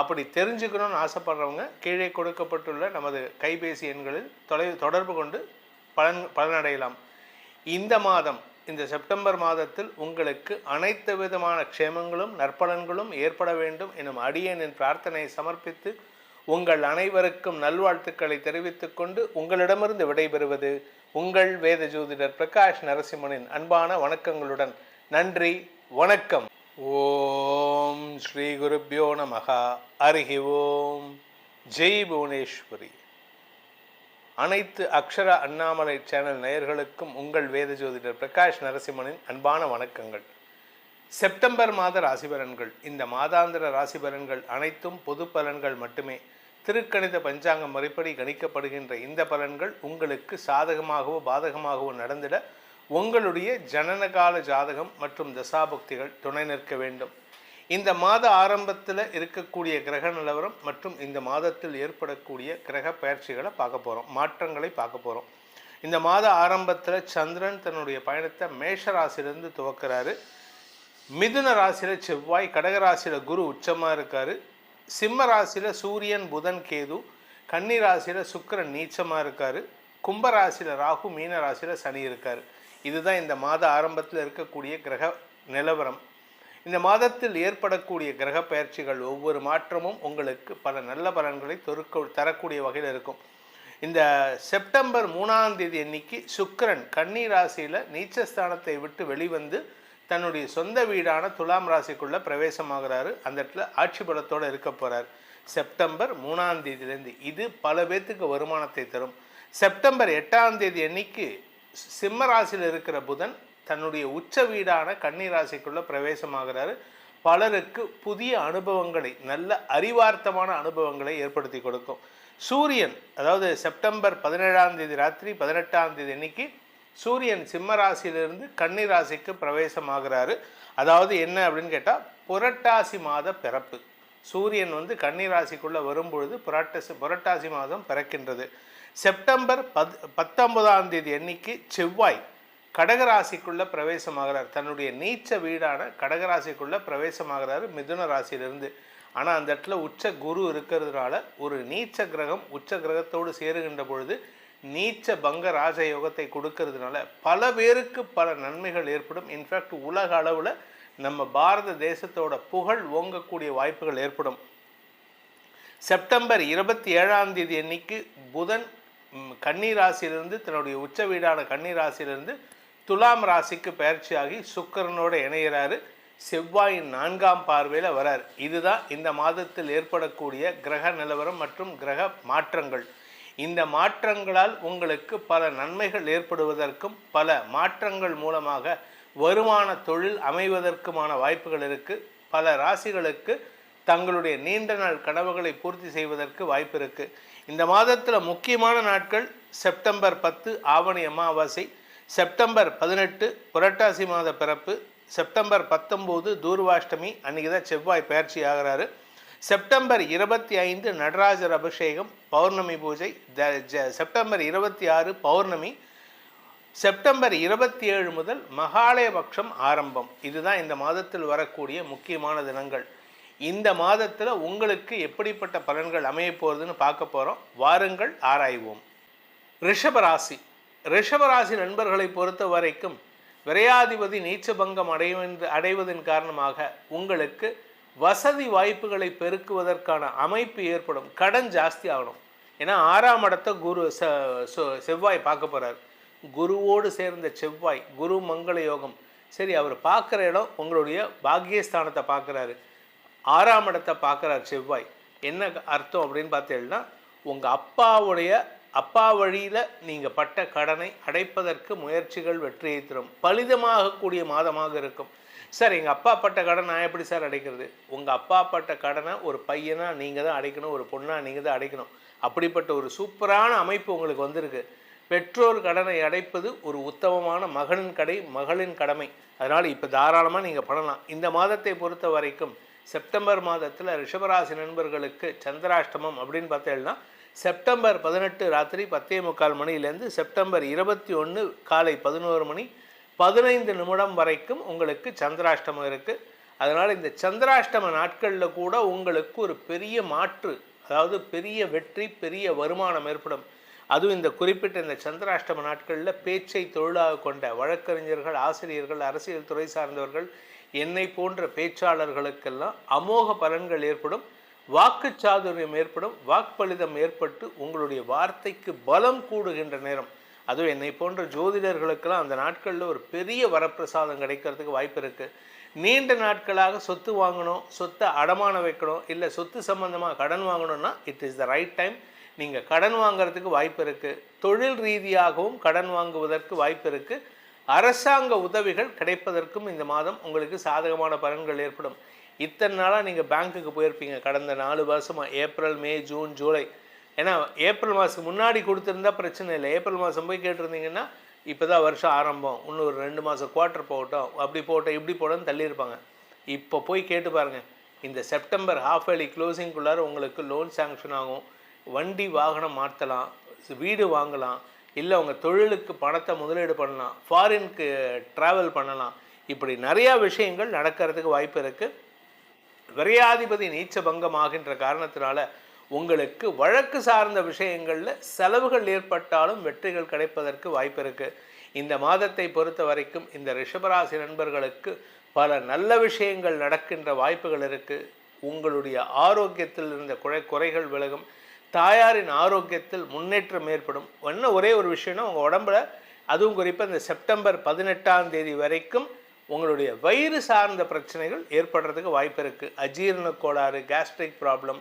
அப்படி தெரிஞ்சுக்கணும்னு ஆசைப்படுறவங்க கீழே கொடுக்கப்பட்டுள்ள நமது கைபேசி எண்களில் தொடர்பு கொண்டு பலனடையலாம். இந்த மாதம், இந்த செப்டம்பர் மாதத்தில் உங்களுக்கு அனைத்து விதமான க்ஷேமங்களும் நற்பலன்களும் ஏற்பட வேண்டும் எனும் அடியேனின் பிரார்த்தனையை சமர்ப்பித்து உங்கள் அனைவருக்கும் நல்வாழ்த்துக்களை தெரிவித்துக் கொண்டு உங்களிடமிருந்து விடைபெறுவது உங்கள் வேத ஜோதிடர் பிரகாஷ் நரசிம்மனின் அன்பான வணக்கங்களுடன். நன்றி, வணக்கம். ஓம் ஸ்ரீ குருப்யோ நமஹ. ஹரி ஓம். ஜெய் புவனேஸ்வரி. அனைத்து அக்ஷர அண்ணாமலை சேனல் நேயர்களுக்கும் உங்கள் வேத ஜோதிடர் பிரகாஷ் நரசிம்மனின் அன்பான வணக்கங்கள். செப்டம்பர் மாத ராசி பலன்கள். இந்த மாதாந்திர ராசி பலன்கள் அனைத்தும் பொது பலன்கள் மட்டுமே. திருக்கணித பஞ்சாங்கம் முறைப்படி கணிக்கப்படுகின்ற இந்த பலன்கள் உங்களுக்கு சாதகமாகவோ பாதகமாகவோ நடந்திட உங்களுடைய ஜனனகால ஜாதகம் மற்றும் தசாபக்திகள் துணை நிற்க வேண்டும். இந்த மாத ஆரம்பத்தில் இருக்கக்கூடிய கிரக நிலவரம் மற்றும் இந்த மாதத்தில் ஏற்படக்கூடிய கிரக பயிற்சிகளை பார்க்க போகிறோம், மாற்றங்களை பார்க்க போகிறோம். இந்த மாத ஆரம்பத்தில் சந்திரன் தன்னுடைய பயணத்தை மேஷ ராசியிலிருந்து துவக்கிறாரு. மிதுன ராசியில் செவ்வாய், கடக ராசியில் குரு உச்சமாக இருக்கார். சிம்ம ராசியில் சூரியன் புதன் கேது, கன்னி ராசியில் சுக்கிரன் நீச்சமாக இருக்கார். கும்ப ராசியில் ராகு, மீன ராசியில் சனி இருக்கார். இதுதான் இந்த மாத ஆரம்பத்தில் இருக்கக்கூடிய கிரக நிலவரம். இந்த மாதத்தில் ஏற்படக்கூடிய கிரக பயிற்சிகள் ஒவ்வொரு மாற்றமும் உங்களுக்கு பல நல்ல பலன்களை தரக்கூடிய வகையில் இருக்கும். இந்த செப்டம்பர் 3ஆம் தேதி அன்னைக்கு சுக்கிரன் கன்னி ராசியில் நீச்சஸ்தானத்தை விட்டு வெளிவந்து தன்னுடைய சொந்த வீடான துலாம் ராசிக்குள்ளே பிரவேசமாகிறாரு. அந்த இடத்துல ஆட்சி பலத்தோடு இருக்க போகிறார் செப்டம்பர் 3ஆம் தேதியிலேருந்து. இது பல பேர்த்துக்கு வருமானத்தை தரும். செப்டம்பர் 8ஆம் தேதி அன்னைக்கு சிம்ம ராசியில் இருக்கிற புதன் தன்னுடைய உச்ச வீடான கன்னி ராசிக்குள்ளே பிரவேசமாகிறாரு. பலருக்கு புதிய அனுபவங்களை, நல்ல அறிவார்த்தமான அனுபவங்களை ஏற்படுத்தி கொடுக்கும். சூரியன், அதாவது செப்டம்பர் 17ஆம் தேதி ராத்திரி 18ஆம் தேதி அன்னைக்கு சூரியன் சிம்ம ராசியிலிருந்து கன்னி ராசிக்கு பிரவேசமாகிறாரு. அதாவது என்ன அப்படின்னு கேட்டால், புரட்டாசி மாத பிறப்பு. சூரியன் கன்னி ராசிக்குள்ளே வரும்பொழுது புரட்டாசி மாதம் பிறக்கின்றது. செப்டம்பர் 19ஆம் தேதி அன்னைக்கு செவ்வாய் கடகராசிக்குள்ளே பிரவேசமாகிறார். தன்னுடைய நீச்ச வீடான கடகராசிக்குள்ளே பிரவேசமாகிறாரு மிதுன ராசியிலிருந்து. ஆனால் அந்த இடத்துல உச்ச குரு இருக்கிறதுனால ஒரு நீச்ச கிரகம் உச்ச கிரகத்தோடு சேருகின்ற பொழுது நீச்ச பங்க ராஜயோகத்தை கொடுக்கறதுனால பல பேருக்கு பல நன்மைகள் ஏற்படும். இன்ஃபேக்ட் உலக அளவில் நம்ம பாரத தேசத்தோட புகழ் ஓங்கக்கூடிய வாய்ப்புகள் ஏற்படும். செப்டம்பர் 27ஆம் தேதி அன்னைக்கு புதன் கன்னி ராசியிலிருந்து தன்னுடைய உச்ச வீடான கன்னி ராசியிலிருந்து துலாம் ராசிக்கு பயிற்சியாகி சுக்கிரனோடு இணைகிறாரு. செவ்வாயின் 4ஆம் பார்வையில் வரார். இதுதான் இந்த மாதத்தில் ஏற்படக்கூடிய கிரக நிலவரம் மற்றும் கிரக மாற்றங்கள். இந்த மாற்றங்களால் உங்களுக்கு பல நன்மைகள் ஏற்படுவதற்கும் பல மாற்றங்கள் மூலமாக வருமான தொழில் அமைவதற்குமான வாய்ப்புகள் இருக்குது. பல ராசிகளுக்கு தங்களுடைய நீண்ட நாள் கனவுகளை பூர்த்தி செய்வதற்கு வாய்ப்பு இருக்குது. இந்த மாதத்தில் முக்கியமான நாட்கள் செப்டம்பர் 10 ஆவணி அமாவாசை, செப்டம்பர் 18 புரட்டாசி மாத பிறப்பு, செப்டம்பர் 19 தூர்வாஷ்டமி, அன்றைக்கி தான் செவ்வாய் பயிற்சி ஆகிறாரு. செப்டம்பர் 25 நடராஜர் அபிஷேகம் பௌர்ணமி பூஜை, செப்டம்பர் 26 பௌர்ணமி, செப்டம்பர் 27 முதல் மகாலயபக்ஷம் ஆரம்பம். இதுதான் இந்த மாதத்தில் வரக்கூடிய முக்கியமான தினங்கள். இந்த மாதத்தில் உங்களுக்கு எப்படிப்பட்ட பலன்கள் அமைய போகிறதுன்னு பார்க்க போகிறோம். வாருங்கள் ஆராய்வோம். ரிஷபராசி. ரிஷபராசி நண்பர்களை பொறுத்த வரைக்கும் விரையாதிபதி நீச்சபங்கம் அடைவதன் காரணமாக உங்களுக்கு வசதி வாய்ப்புகளை பெருக்குவதற்கான அமைப்பு ஏற்படும். கடன் ஜாஸ்தி ஆகணும். ஏன்னா 6ஆம் இடத்தை செவ்வாய் பார்க்க போகிறார். குருவோடு சேர்ந்த செவ்வாய், குரு மங்கள யோகம். சரி, அவர் பார்க்குற இடம் உங்களுடைய பாக்கியஸ்தானத்தை பார்க்குறாரு, 6ஆம் இடத்தை பார்க்குறார் செவ்வாய். என்ன அர்த்தம் அப்படின்னு பார்த்தீங்கன்னா, உங்கள் அப்பா வழியில் நீங்கள் பட்ட கடனை அடைப்பதற்கு முயற்சிகள் வெற்றியை தரும். பலிதமாகக்கூடிய மாதமாக இருக்கும். சார், எங்கள் அப்பா பட்ட கடன் நான் எப்படி சார் அடைக்கிறது? உங்கள் அப்பா பட்ட கடனை ஒரு பையனாக நீங்கள் தான் அடைக்கணும், ஒரு பொண்ணாக நீங்கள் தான் அடைக்கணும். அப்படிப்பட்ட ஒரு சூப்பரான அமைப்பு உங்களுக்கு வந்திருக்கு. பெற்றோர் கடனை அடைப்பது ஒரு உத்தமமான மகளின் கடமை. அதனால் இப்போ தாராளமாக நீங்கள் பண்ணலாம். இந்த மாதத்தை பொறுத்த வரைக்கும் செப்டம்பர் மாதத்தில் ரிஷபராசி நண்பர்களுக்கு சந்திராஷ்டமம் அப்படின்னு பார்த்தீங்கன்னா, செப்டம்பர் 18 ராத்திரி 10:45 மணிலேருந்து செப்டம்பர் 21 காலை 11 மணி 15 நிமிடம் வரைக்கும் உங்களுக்கு சந்திராஷ்டமம் இருக்குது. அதனால் இந்த சந்திராஷ்டம நாட்களில் கூட உங்களுக்கு ஒரு பெரிய மாற்று, அதாவது பெரிய வெற்றி, பெரிய வருமானம் ஏற்படும். அதுவும் இந்த குறிப்பிட்ட இந்த சந்திராஷ்டம நாட்களில் பேச்சை தொழிலாக கொண்ட வழக்கறிஞர்கள், ஆசிரியர்கள், அரசியல் துறை சார்ந்தவர்கள், என்னை போன்ற பேச்சாளர்களுக்கெல்லாம் அமோக பலன்கள் ஏற்படும். வாக்கு சாதுரியம் ஏற்படும். வாக்களிதம் ஏற்பட்டு உங்களுடைய வார்த்தைக்கு பலம் கூடுகின்ற நேரம். அதுவும் என்னை போன்ற ஜோதிடர்களுக்கெல்லாம் அந்த நாட்களில் ஒரு பெரிய வரப்பிரசாதம் கிடைக்கிறதுக்கு வாய்ப்பு இருக்குது. நீண்ட நாட்களாக சொத்து வாங்கணும், சொத்தை அடமானம் வைக்கணும், இல்லை சொத்து சம்பந்தமாக கடன் வாங்கணும்னா it is the right time. நீங்கள் கடன் வாங்கிறதுக்கு வாய்ப்பு இருக்குது. தொழில் ரீதியாகவும் கடன் வாங்குவதற்கு வாய்ப்பு இருக்குது. அரசாங்க உதவிகள் கிடைப்பதற்கும் இந்த மாதம் உங்களுக்கு சாதகமான பலன்கள் ஏற்படும். இத்தனை நாளாக நீங்கள் பேங்க்குக்கு போயிருப்பீங்க கடந்த 4 வருஷமாக, ஏப்ரல், மே, ஜூன், ஜூலை. ஏன்னா ஏப்ரல் மாதத்துக்கு முன்னாடி கொடுத்துருந்தா பிரச்சனை இல்லை. ஏப்ரல் மாதம் போய் கேட்டிருந்தீங்கன்னா இப்போ தான் வருஷம் ஆரம்பம், இன்னும் ஒரு 2 மாதம் குவார்ட்டர் போகட்டும், அப்படி போட்டோம் இப்படி போட்டோன்னு தள்ளியிருப்பாங்க. இப்போ போய் கேட்டு பாருங்கள். இந்த செப்டம்பர் ஹாஃப் ஏர்லி க்ளோசிங்குள்ளார உங்களுக்கு லோன் சாங்ஷன் ஆகும். வண்டி வாகனம் மாற்றலாம், வீடு வாங்கலாம், இல்லை உங்கள் தொழிலுக்கு பணத்தை முதலீடு பண்ணலாம், ஃபாரினுக்கு ட்ராவல் பண்ணலாம். இப்படி நிறையா விஷயங்கள் நடக்கிறதுக்கு வாய்ப்பு இருக்குது. விரையாதிபதி நீச்ச பங்கம் ஆகின்ற காரணத்தினால உங்களுக்கு வழக்கு சார்ந்த விஷயங்களில் செலவுகள் ஏற்பட்டாலும் வெற்றிகள் கிடைப்பதற்கு வாய்ப்பு இருக்குது. இந்த மாதத்தை பொறுத்த வரைக்கும் இந்த ரிஷபராசி நண்பர்களுக்கு பல நல்ல விஷயங்கள் நடக்கின்ற வாய்ப்புகள் இருக்குது. உங்களுடைய ஆரோக்கியத்தில் இருந்த குறைகள் விலகும். தாயாரின் ஆரோக்கியத்தில் முன்னேற்றம் ஏற்படும். ஒரே ஒரு விஷயம்னா, உங்கள் உடம்புல, அதுவும் குறிப்பாக இந்த செப்டம்பர் 18ஆம் தேதி வரைக்கும் உங்களுடைய வயிறு சார்ந்த பிரச்சனைகள் ஏற்படுறதுக்கு வாய்ப்பு இருக்குது. அஜீரண கோளாறு, கேஸ்ட்ரிக் ப்ராப்ளம்,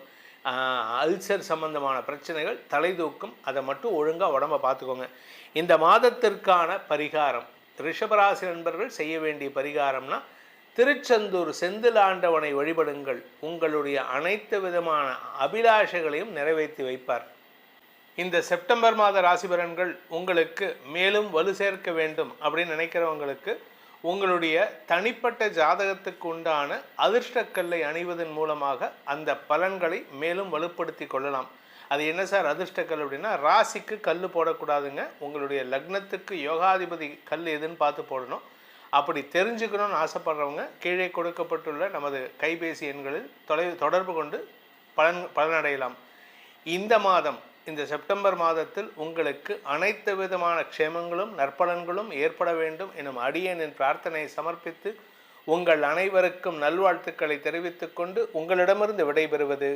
அல்சர் சம்பந்தமான பிரச்சனைகள் தலை தூக்கும். அதை மட்டும் ஒழுங்காக உடம்பை பார்த்துக்கோங்க. இந்த மாதத்திற்கான பரிகாரம், ரிஷபராசி நண்பர்கள் செய்ய வேண்டிய பரிகாரம்னா, திருச்செந்தூர் செந்தில் ஆண்டவனை வழிபடுங்கள். உங்களுடைய அனைத்து விதமான அபிலாஷைகளையும் நிறைவேற்றி வைப்பார். இந்த செப்டம்பர் மாத ராசி பலன்கள் உங்களுக்கு மேலும் வலு சேர்க்க வேண்டும் அப்படின்னு நினைக்கிறவங்களுக்கு உங்களுடைய தனிப்பட்ட ஜாதகத்துக்கு உண்டான அதிர்ஷ்டக்கல்லை அணிவதன் மூலமாக அந்த பலன்களை மேலும் வலுப்படுத்தி கொள்ளலாம். அது என்ன சார் அதிர்ஷ்டக்கல் அப்படின்னா, ராசிக்கு கல் போடக்கூடாதுங்க. உங்களுடைய லக்னத்துக்கு யோகாதிபதி கல் எதுன்னு பார்த்து போடணும். அப்படி தெரிஞ்சுக்கணும்னு ஆசைப்படுறவங்க கீழே கொடுக்கப்பட்டுள்ள நமது கைபேசி எண்களில் தொடர்பு கொண்டு பலனடையலாம். இந்த மாதம், இந்த செப்டம்பர் மாதத்தில் உங்களுக்கு அனைத்து விதமான க்ஷேமங்களும் நற்பலன்களும் ஏற்பட வேண்டும் எனும் அடியேனின் பிரார்த்தனையை சமர்ப்பித்து உங்கள் அனைவருக்கும் நல்வாழ்த்துக்களை தெரிவித்துக் கொண்டு உங்களிடமிருந்து விடைபெறுவது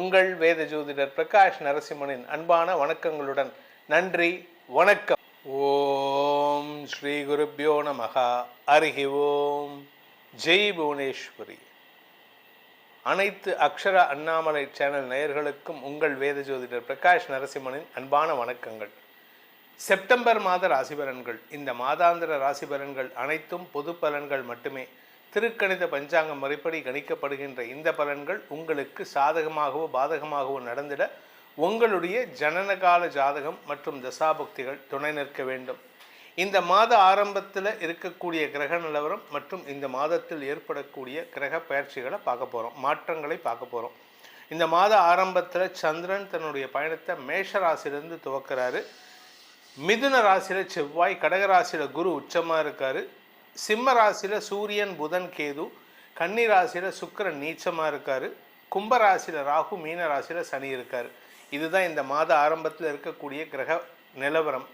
உங்கள் வேத ஜோதிடர் பிரகாஷ் நரசிம்மனின் அன்பான வணக்கங்களுடன். நன்றி, வணக்கம். ஓம் ஸ்ரீ குருப்யோ நமஹ. ஹரி ஓம். ஜெய் புவனேஸ்வரி. அனைத்து அக்ஷரா அண்ணாமலை சேனல் நேயர்களுக்கும் உங்கள் வேத ஜோதிடர் பிரகாஷ் நரசிம்மனின் அன்பான வணக்கங்கள். செப்டம்பர் மாத ராசி பலன்கள். இந்த மாதாந்திர ராசி பலன்கள் அனைத்தும் பொது பலன்கள் மட்டுமே. திருக்கணித பஞ்சாங்கம் முறைப்படி கணிக்கப்படுகின்ற இந்த பலன்கள் உங்களுக்கு சாதகமாகவோ பாதகமாகவோ நடந்திட உங்களுடைய ஜனனகால ஜாதகம் மற்றும் தசாபுக்திகள் துணை நிற்க வேண்டும். இந்த மாத ஆரம்பத்தில் இருக்கக்கூடிய கிரக நிலவரம் மற்றும் இந்த மாதத்தில் ஏற்படக்கூடிய கிரக பயிற்சிகளை பார்க்க போகிறோம், மாற்றங்களை பார்க்க போகிறோம். இந்த மாத ஆரம்பத்தில் சந்திரன் தன்னுடைய பயணத்தை மேஷ ராசியிலிருந்து துவக்கிறாரு. மிதுன ராசியில் செவ்வாய், கடக ராசியில் குரு உச்சமாக இருக்கார். சிம்ம ராசியில் சூரியன், புதன், கேது, கன்னி ராசியில் சுக்கிரன் நீச்சமாக இருக்கார். கும்ப ராசியில் ராகு, மீன ராசியில் சனி இருக்கார். இதுதான் இந்த மாத ஆரம்பத்தில் இருக்கக்கூடிய கிரக நிலவரம்.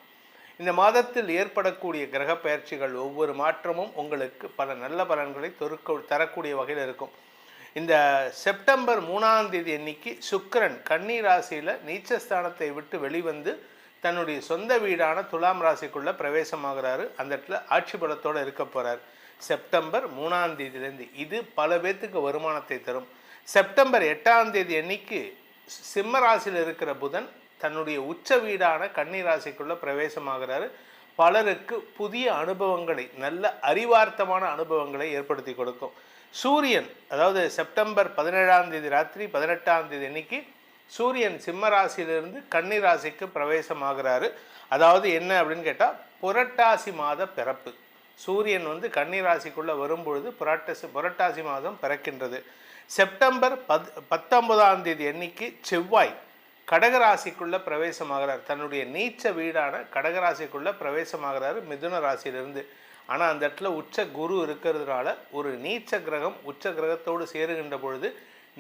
இந்த மாதத்தில் ஏற்படக்கூடிய கிரக பயிற்சிகள் ஒவ்வொரு மாற்றமும் உங்களுக்கு பல நல்ல பலன்களை தரக்கூடிய வகையில் இருக்கும். இந்த செப்டம்பர் 3ஆம் தேதி அன்னைக்கு சுக்கிரன் கன்னி ராசியில் நீச்சஸ்தானத்தை விட்டு வெளிவந்து தன்னுடைய சொந்த வீடான துலாம் ராசிக்குள்ளே பிரவேசமாகிறாரு. அந்த இடத்துல ஆட்சி பலத்தோடு இருக்க போகிறார் செப்டம்பர் 3ஆம் தேதியிலேருந்து. இது பல பேர்த்துக்கு வருமானத்தை தரும். செப்டம்பர் 8ஆம் தேதி அன்னைக்கு சிம்ம ராசியில் இருக்கிற புதன் தன்னுடைய உச்ச வீடான கன்னி ராசிக்குள்ளே பிரவேசமாகிறாரு. பலருக்கு புதிய அனுபவங்களை, நல்ல அறிவார்த்தமான அனுபவங்களை ஏற்படுத்தி கொடுக்கும். சூரியன், அதாவது செப்டம்பர் 17ஆம் தேதி ராத்திரி 18ஆம் தேதி அன்னைக்கு சூரியன் சிம்ம ராசியிலிருந்து கன்னி ராசிக்கு பிரவேசமாகிறாரு. அதாவது என்ன அப்படின்னு கேட்டால், புரட்டாசி மாத பிறப்பு. சூரியன் கன்னி ராசிக்குள்ளே வரும்பொழுது புரட்டாசி மாதம் பிறக்கின்றது. செப்டம்பர் 19ஆம் தேதி அன்னைக்கு செவ்வாய் கடகராசிக்குள்ளே பிரவேசமாகிறார். தன்னுடைய நீச்ச வீடான கடகராசிக்குள்ளே பிரவேசமாகிறாரு மிதுன ராசியிலிருந்து. ஆனால் அந்த இடத்துல உச்ச குரு இருக்கிறதுனால ஒரு நீச்ச கிரகம் உச்ச கிரகத்தோடு சேருகின்ற பொழுது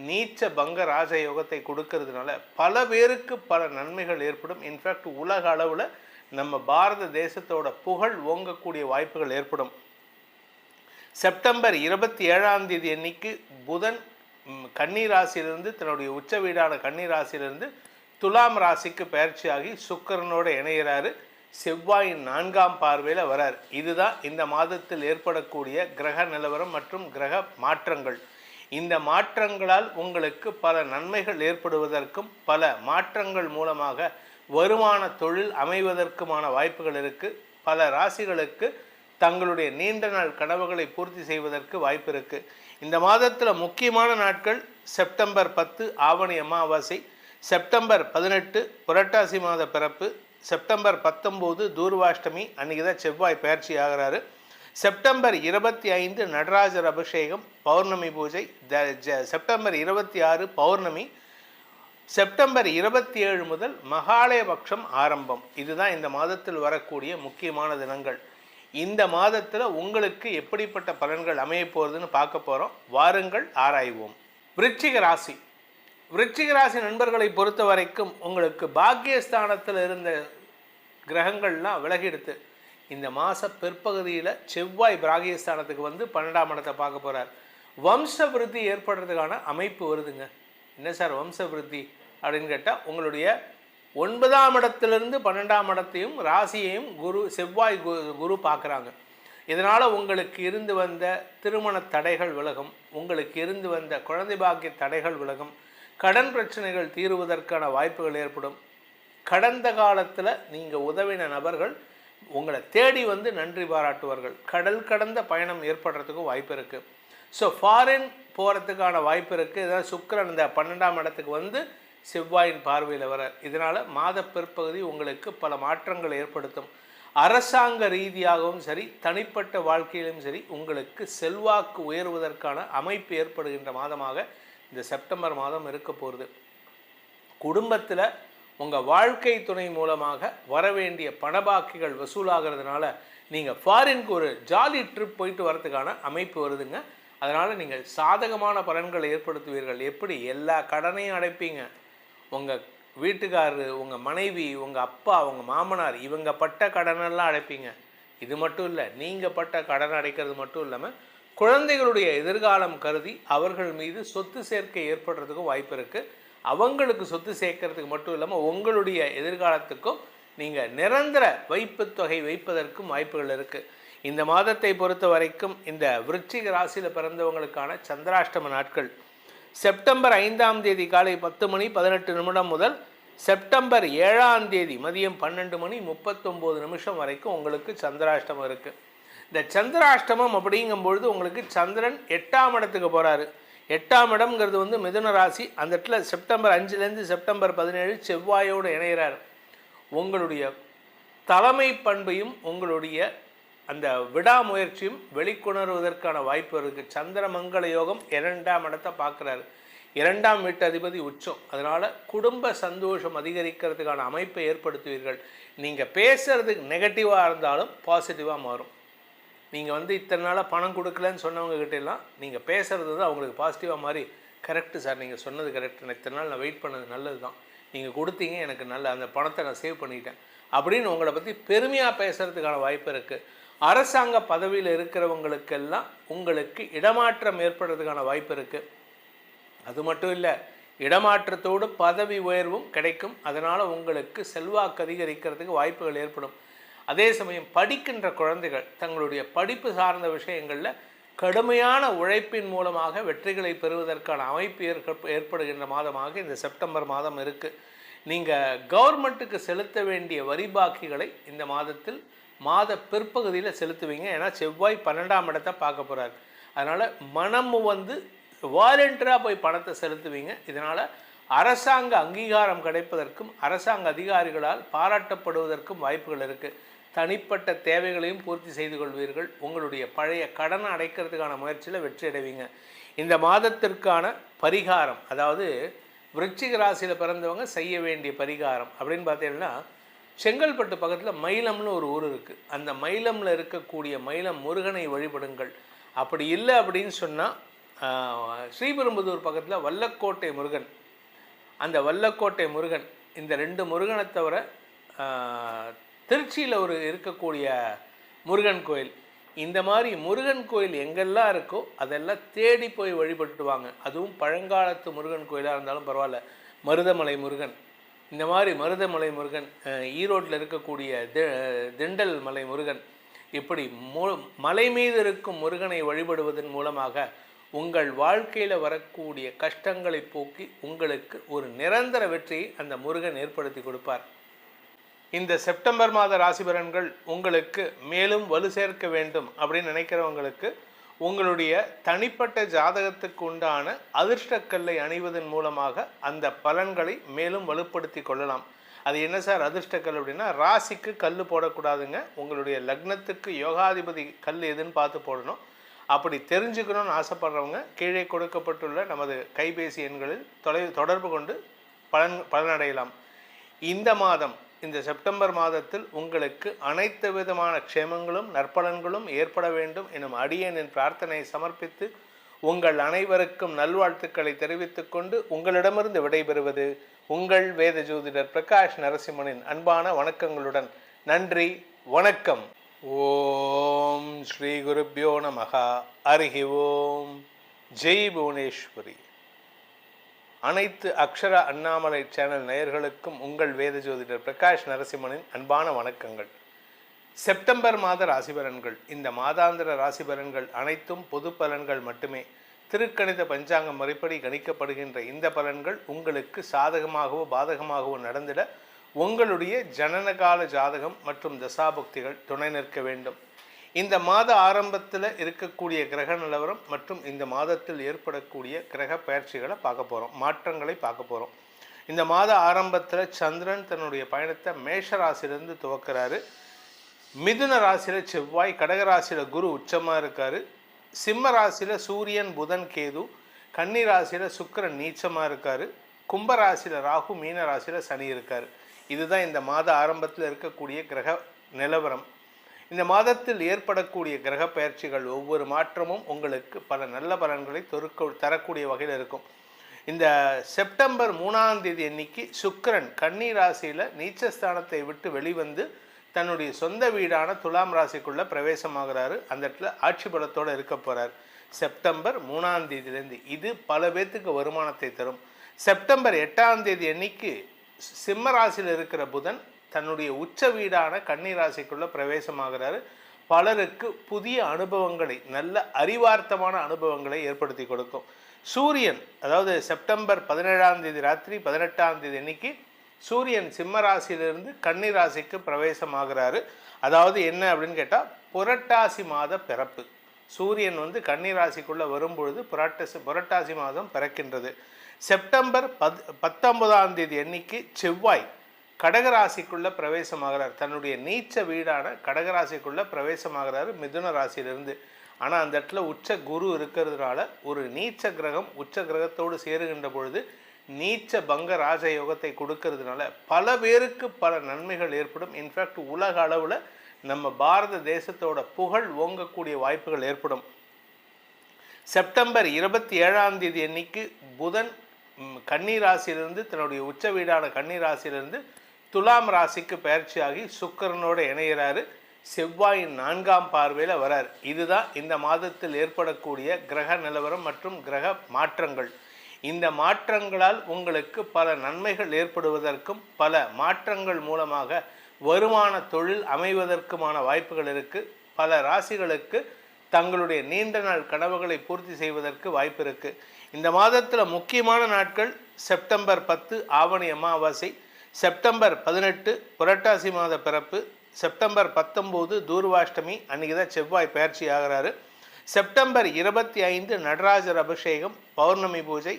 நீச்ச பங்க ராஜயோகத்தை கொடுக்கறதுனால பல பேருக்கு பல நன்மைகள் ஏற்படும். இன்ஃபேக்ட் உலக அளவில் நம்ம பாரத தேசத்தோட புகழ் ஓங்கக்கூடிய வாய்ப்புகள் ஏற்படும். செப்டம்பர் 27ஆம் தேதி அன்னைக்கு புதன் கன்னி ராசியிலிருந்து தன்னுடைய உச்ச வீடான கன்னி ராசியிலிருந்து துலாம் ராசிக்கு பயிற்சியாகி சுக்கிரனோடு இணைகிறாரு. செவ்வாயின் 4ஆம் பார்வையில் வரார். இதுதான் இந்த மாதத்தில் ஏற்படக்கூடிய கிரக நிலவரம் மற்றும் கிரக மாற்றங்கள். இந்த மாற்றங்களால் உங்களுக்கு பல நன்மைகள் ஏற்படுவதற்கும் பல மாற்றங்கள் மூலமாக வருமான தொழில் அமைவதற்குமான வாய்ப்புகள் இருக்குது. பல ராசிகளுக்கு தங்களுடைய நீண்ட நாள் கனவுகளை பூர்த்தி செய்வதற்கு வாய்ப்பு இருக்குது. இந்த மாதத்தில் முக்கியமான நாட்கள் செப்டம்பர் 10 ஆவணி அமாவாசை, செப்டம்பர் 18 புரட்டாசி மாத பிறப்பு, செப்டம்பர் 19 தூர்வாஷ்டமி, அன்றைக்கி தான் செவ்வாய் பயிற்சி ஆகிறாரு. செப்டம்பர் 25 நடராஜர் அபிஷேகம், பௌர்ணமி பூஜை. செப்டம்பர் 26 பௌர்ணமி. செப்டம்பர் 27 முதல் மகாலயபக்ஷம் ஆரம்பம். இதுதான் இந்த மாதத்தில் வரக்கூடிய முக்கியமான தினங்கள். இந்த மாதத்தில் உங்களுக்கு எப்படிப்பட்ட பலன்கள் அமைய போகிறதுன்னு பார்க்க போகிறோம். வாருங்கள் ஆராய்வோம். விருச்சிக ராசி. விருச்சிக ராசி நண்பர்களை பொறுத்த வரைக்கும் உங்களுக்கு பாக்கியஸ்தானத்தில் இருந்த கிரகங்கள்லாம் விலகிடுத்து. இந்த மாத பிற்பகுதியில் செவ்வாய் பாக்கியஸ்தானத்துக்கு 12ஆம் இடத்தை பார்க்க போகிறார். வம்ச விருத்தி ஏற்படுறதுக்கான அமைப்பு வருதுங்க. என்ன சார் வம்ச விருத்தி அப்படின்னு கேட்டால், உங்களுடைய 9ஆம் இடத்திலிருந்து 12ஆம் இடத்தையும் ராசியையும் செவ்வாய் குரு பார்க்குறாங்க. இதனால் உங்களுக்கு இருந்து வந்த திருமண தடைகள் விலகும், உங்களுக்கு இருந்து வந்த குழந்தை பாக்கிய தடைகள் விலகும், கடன் பிரச்சனைகள் தீருவதற்கான வாய்ப்புகள் ஏற்படும். கடந்த காலத்தில் நீங்கள் உதவின நபர்கள் உங்களை தேடி நன்றி பாராட்டுவார்கள். கடல் கடந்த பயணம் ஏற்படுறதுக்கும் வாய்ப்பு இருக்குது. ஸோ ஃபாரின் போகிறதுக்கான வாய்ப்பு இருக்குது. இதான் சுக்கிரன் இந்த 12ஆம் இடத்துக்கு செவ்வாயின் பார்வையில் வர. இதனால் மாத பிற்பகுதி உங்களுக்கு பல மாற்றங்கள் ஏற்படுத்தும். அரசாங்க ரீதியாகவும் சரி, தனிப்பட்ட வாழ்க்கையிலும் சரி, உங்களுக்கு செல்வாக்கு உயர்வதற்கான அமைப்பு ஏற்படுகின்ற மாதமாக இந்த செப்டம்பர் மாதம் இருக்க போகிறது. குடும்பத்தில் உங்கள் வாழ்க்கை துணை மூலமாக வரவேண்டிய பணபாக்கிகள் வசூலாகிறதுனால நீங்கள் ஃபாரினுக்கு ஒரு ஜாலி ட்ரிப் போயிட்டு வரதுக்கான அமைப்பு வருதுங்க. அதனால் நீங்கள் சாதகமான பலன்களை ஏற்படுத்துவீர்கள். எப்படி எல்லா கடனையும் அடைப்பீங்க. உங்கள் வீட்டுக்காரரு, உங்கள் மனைவி, உங்கள் அப்பா, உங்கள் மாமனார் இவங்க பட்ட கடனெல்லாம் அடைப்பீங்க. இது மட்டும் இல்லை, நீங்கள் பட்ட கடன் அடைக்கிறது மட்டும் இல்லாமல் குழந்தைகளுடைய எதிர்காலம் கருதி அவர்கள் மீது சொத்து சேர்க்கை ஏற்படுறதுக்கும் வாய்ப்பு இருக்குது. அவங்களுக்கு சொத்து சேர்க்கறதுக்கு மட்டும் இல்லாமல் உங்களுடைய எதிர்காலத்துக்கும் நீங்கள் நிரந்தர வைப்புத் தொகை வைப்பதற்கும் வாய்ப்புகள் இருக்குது. இந்த மாதத்தை பொறுத்த வரைக்கும் இந்த விருச்சிக ராசியில் பிறந்தவங்களுக்கான சந்திராஷ்டம நாட்கள் செப்டம்பர் 5ஆம் தேதி காலை 10:18 முதல் செப்டம்பர் 7ஆம் தேதி மதியம் 12:39 வரைக்கும் உங்களுக்கு சந்திராஷ்டமம் இருக்குது. இந்த சந்திராஷ்டமம் அப்படிங்கும்பொழுது உங்களுக்கு சந்திரன் 8ஆம் இடத்துக்கு போகிறாரு. 8ஆம் இடம்ங்கிறது வந்து மிதுன ராசி. அந்த இடத்துல செப்டம்பர் 5லேருந்து செப்டம்பர் 17 செவ்வாயோடு இணைகிறார். உங்களுடைய தலைமை பண்பையும் உங்களுடைய அந்த விடாமுயற்சியும் வெளிக்கொணர்வதற்கான வாய்ப்பு இருக்குது. சந்திரமங்கல யோகம் 2ஆம் இடத்தை பார்க்குறாரு. 2ஆம் வீட்டு அதிபதி உச்சம். அதனால் குடும்ப சந்தோஷம் அதிகரிக்கிறதுக்கான அமைப்பை ஏற்படுத்துவீர்கள். நீங்கள் பேசுகிறதுக்கு நெகட்டிவாக இருந்தாலும் பாசிட்டிவாக மாறும். நீங்கள் வந்து இத்தனை நாளாக பணம் கொடுக்கலன்னு சொன்னவங்ககிட்டலாம் நீங்கள் பேசுகிறது தான் அவங்களுக்கு பாசிட்டிவாக மாறி, கரெக்டு சார், நீங்கள் சொன்னது கரெக்ட், நான் இத்தனை நாள் நான் வெயிட் பண்ணது நல்லது தான், நீங்கள் கொடுத்தீங்க, எனக்கு நல்ல அந்த பணத்தை நான் சேவ் பண்ணிட்டேன் அப்படின்னு உங்களை பற்றி பெருமையாக பேசுகிறதுக்கான வாய்ப்பு இருக்குது. அரசாங்க பதவியில் இருக்கிறவங்களுக்கெல்லாம் உங்களுக்கு இடமாற்றம் ஏற்படுறதுக்கான வாய்ப்பு இருக்குது. அது மட்டும் இல்லை, இடமாற்றத்தோடு பதவி உயர்வும் கிடைக்கும். அதனால் உங்களுக்கு செல்வாக்கு அதிகரிக்கிறதுக்கு வாய்ப்புகள் ஏற்படும். அதே சமயம் படிக்கின்ற குழந்தைகள் தங்களுடைய படிப்பு சார்ந்த விஷயங்களில் கடுமையான உழைப்பின் மூலமாக வெற்றிகளை பெறுவதற்கான அமைப்பு ஏற்படுகின்ற மாதமாக இந்த செப்டம்பர் மாதம் இருக்குது. நீங்கள் கவர்மெண்ட்டுக்கு செலுத்த வேண்டிய வரி பாக்கிகளை இந்த மாதத்தில் மாத பிற்பகுதியில் செலுத்துவீங்க. ஏன்னா செவ்வாய் 12ஆம் இடத்தை பார்க்க போகிறார். அதனால் மனம் வந்து வாலண்டியராக போய் பணத்தை செலுத்துவீங்க. இதனால் அரசாங்க அங்கீகாரம் கிடைப்பதற்கும் அரசாங்க அதிகாரிகளால் பாராட்டப்படுவதற்கும் வாய்ப்புகள் இருக்குது. தனிப்பட்ட தேவைகளையும் பூர்த்தி செய்து கொள்வீர்கள். உங்களுடைய பழைய கடனை அடைக்கிறதுக்கான முயற்சியில் வெற்றி அடைவீங்க. இந்த மாதத்திற்கான பரிகாரம், அதாவது விருச்சிக ராசியில் பிறந்தவங்க செய்ய வேண்டிய பரிகாரம் அப்படின்னு பார்த்தீங்கன்னா, செங்கல்பட்டு பக்கத்தில் மயிலம்னு ஒரு ஊர் இருக்குது. அந்த மயிலமில் இருக்கக்கூடிய மயிலம் முருகனை வழிபடுங்கள். அப்படி இல்லை அப்படின்னு சொன்னால் ஸ்ரீபெரும்புதூர் பக்கத்தில் வல்லக்கோட்டை முருகன், அந்த வல்லக்கோட்டை முருகன், இந்த 2 முருகனை தவிர திருச்சியில் ஒரு இருக்கக்கூடிய முருகன் கோயில், இந்த மாதிரி முருகன் கோயில் எங்கெல்லாம் இருக்கோ அதெல்லாம் தேடி போய் வழிபட்டுவாங்க. அதுவும் பழங்காலத்து முருகன் கோயிலாக இருந்தாலும் பரவாயில்ல. மருதமலை முருகன், இந்த மாதிரி மருதமலை முருகன், ஈரோட்டில் இருக்கக்கூடிய திண்டல் மலை முருகன், இப்படி மலை மீது இருக்கும் முருகனை வழிபடுவதன் மூலமாக உங்கள் வாழ்க்கையில் வரக்கூடிய கஷ்டங்களை போக்கி உங்களுக்கு ஒரு நிரந்தர வெற்றியை அந்த முருகன் ஏற்படுத்தி கொடுப்பார். இந்த செப்டம்பர் மாத ராசி பலன்கள் உங்களுக்கு மேலும் வலு சேர்க்க வேண்டும் அப்படின்னு நினைக்கிறவங்களுக்கு உங்களுடைய தனிப்பட்ட ஜாதகத்துக்கு உண்டான அதிர்ஷ்டக்கல்லை அணிவதன் மூலமாக அந்த பலன்களை மேலும் வலுப்படுத்தி கொள்ளலாம். அது என்ன சார் அதிர்ஷ்டக்கல் அப்படின்னா, ராசிக்கு கல் போடக்கூடாதுங்க. உங்களுடைய லக்னத்துக்கு யோகாதிபதி கல் எதுன்னு பார்த்து போடணும். அப்படி தெரிஞ்சுக்கணும்னு ஆசைப்படுறவங்க கீழே கொடுக்கப்பட்டுள்ள நமது கைபேசி எண்களில் தொடர்பு கொண்டு பலனடையலாம். இந்த மாதம், இந்த செப்டம்பர் மாதத்தில் உங்களுக்கு அனைத்து விதமான க்ஷேமங்களும் நற்பலன்களும் ஏற்பட வேண்டும் எனும் அடியேனின் பிரார்த்தனையை சமர்ப்பித்து உங்கள் அனைவருக்கும் நல்வாழ்த்துக்களை தெரிவித்துக் கொண்டு உங்களிடமிருந்து விடைபெறுவது உங்கள் வேத ஜோதிடர் பிரகாஷ் நரசிம்மனின் அன்பான வணக்கங்களுடன். நன்றி, வணக்கம். ஓம் ஸ்ரீ குருப்யோ நமஹ. ஹரிஹி ஓம். ஜெய் புவனேஸ்வரி. அனைத்து அக்ஷர அண்ணாமலை சேனல் நேயர்களுக்கும் உங்கள் வேத ஜோதிடர் பிரகாஷ் நரசிம்மனின் அன்பான வணக்கங்கள். செப்டம்பர் மாத ராசி பலன்கள். இந்த மாதாந்திர ராசி பலன்கள் அனைத்தும் பொது பலன்கள் மட்டுமே. திருக்கணித பஞ்சாங்கம் முறைப்படி கணிக்கப்படுகின்ற இந்த பலன்கள் உங்களுக்கு சாதகமாகவோ பாதகமாகவோ நடந்திட உங்களுடைய ஜனனகால ஜாதகம் மற்றும் தசாபக்திகள் துணை நிற்க வேண்டும். இந்த மாத ஆரம்பத்தில் இருக்கக்கூடிய கிரக நிலவரம் மற்றும் இந்த மாதத்தில் ஏற்படக்கூடிய கிரக பயிற்சிகளை பார்க்க போகிறோம், மாற்றங்களை பார்க்க போகிறோம். இந்த மாத ஆரம்பத்தில் சந்திரன் தன்னுடைய பயணத்தை மேஷ ராசியிலிருந்து துவக்கிறாரு. மிதுன ராசியில் செவ்வாய், கடக ராசியில் குரு உச்சமாக இருக்கார், சிம்ம ராசியில் சூரியன் புதன் கேது, கன்னி ராசியில் சுக்கிரன் நீச்சமாக இருக்கார், கும்ப ராசியில் ராகு, மீன ராசியில் சனி இருக்கார். இதுதான் இந்த மாத ஆரம்பத்தில் இருக்கக்கூடிய கிரக நிலவரம். இந்த மாதத்தில் ஏற்படக்கூடிய கிரக பயிற்சிகள் ஒவ்வொரு மாற்றமும் உங்களுக்கு பல நல்ல பலன்களை தரக்கூடிய வகையில் இருக்கும். இந்த செப்டம்பர் 3ஆம் தேதி அன்னைக்கு சுக்கிரன் கன்னி ராசியில் நீச்சஸ்தானத்தை விட்டு வெளிவந்து தன்னுடைய சொந்த வீடான துலாம் ராசிக்குள்ளே பிரவேசமாகிறாரு. அந்த இடத்துல ஆட்சி பலத்தோடு இருக்க போகிறார் செப்டம்பர் 3ஆம் தேதியிலேருந்து. இது பல பேர்த்துக்கு வருமானத்தை தரும். செப்டம்பர் 8ஆம் தேதி அன்னைக்கு சிம்ம ராசியில் இருக்கிற புதன் தன்னுடைய உச்ச வீடான கன்னி ராசிக்குள்ளே பிரவேசமாகிறாரு. பலருக்கு புதிய அனுபவங்களை, நல்ல அறிவார்த்தமான அனுபவங்களை ஏற்படுத்தி கொடுக்கும். சூரியன், அதாவது செப்டம்பர் 17ஆம் தேதி ராத்திரி 18ஆம் தேதி அன்னைக்கு சூரியன் சிம்ம ராசியிலிருந்து கன்னி ராசிக்கு பிரவேசமாகிறாரு. அதாவது என்ன அப்படின்னு கேட்டால், புரட்டாசி மாத பிறப்பு. சூரியன் வந்து கன்னி ராசிக்குள்ளே வரும்பொழுது புரட்டாசி மாதம் பிறக்கின்றது. செப்டம்பர் 19ஆம் தேதி அன்னைக்கு செவ்வாய் கடகராசிக்குள்ளே பிரவேசமாகிறார். தன்னுடைய நீச்ச வீடான கடகராசிக்குள்ளே பிரவேசமாகிறாரு மிதுன ராசியிலிருந்து. ஆனால் அந்த இடத்துல உச்ச குரு இருக்கிறதுனால ஒரு நீச்ச கிரகம் உச்ச கிரகத்தோடு சேருகின்ற பொழுது நீச்ச பங்க ராஜயோகத்தை கொடுக்கறதுனால பல பேருக்கு பல நன்மைகள் ஏற்படும். இன்ஃபேக்ட் உலக அளவில் நம்ம பாரத தேசத்தோட புகழ் ஓங்கக்கூடிய வாய்ப்புகள் ஏற்படும். செப்டம்பர் 27ஆம் தேதி அன்னைக்கு புதன் கன்னி ராசியிலிருந்து தன்னுடைய உச்ச வீடான கன்னி ராசியிலிருந்து துலாம் ராசிக்கு பயிற்சியாகி சுக்கிரனோடு இணைகிறாரு. செவ்வாயின் 4ஆம் பார்வையில் வரார். இதுதான் இந்த மாதத்தில் ஏற்படக்கூடிய கிரக நிலவரம் மற்றும் கிரக மாற்றங்கள். இந்த மாற்றங்களால் உங்களுக்கு பல நன்மைகள் ஏற்படுவதற்கும் பல மாற்றங்கள் மூலமாக வருமான தொழில் அமைவதற்குமான வாய்ப்புகள் இருக்குது. பல ராசிகளுக்கு தங்களுடைய நீண்ட நாள் கனவுகளை பூர்த்தி செய்வதற்கு வாய்ப்பு இருக்குது. இந்த மாதத்தில் முக்கியமான நாட்கள் செப்டம்பர் 10 ஆவணி அமாவாசை, செப்டம்பர் 18 புரட்டாசி மாத பிறப்பு, செப்டம்பர் 19 தூர்வாஷ்டமி, அன்றைக்கி தான் செவ்வாய் பயிற்சி ஆகிறாரு. செப்டம்பர் 25 நடராஜர் அபிஷேகம் பௌர்ணமி பூஜை,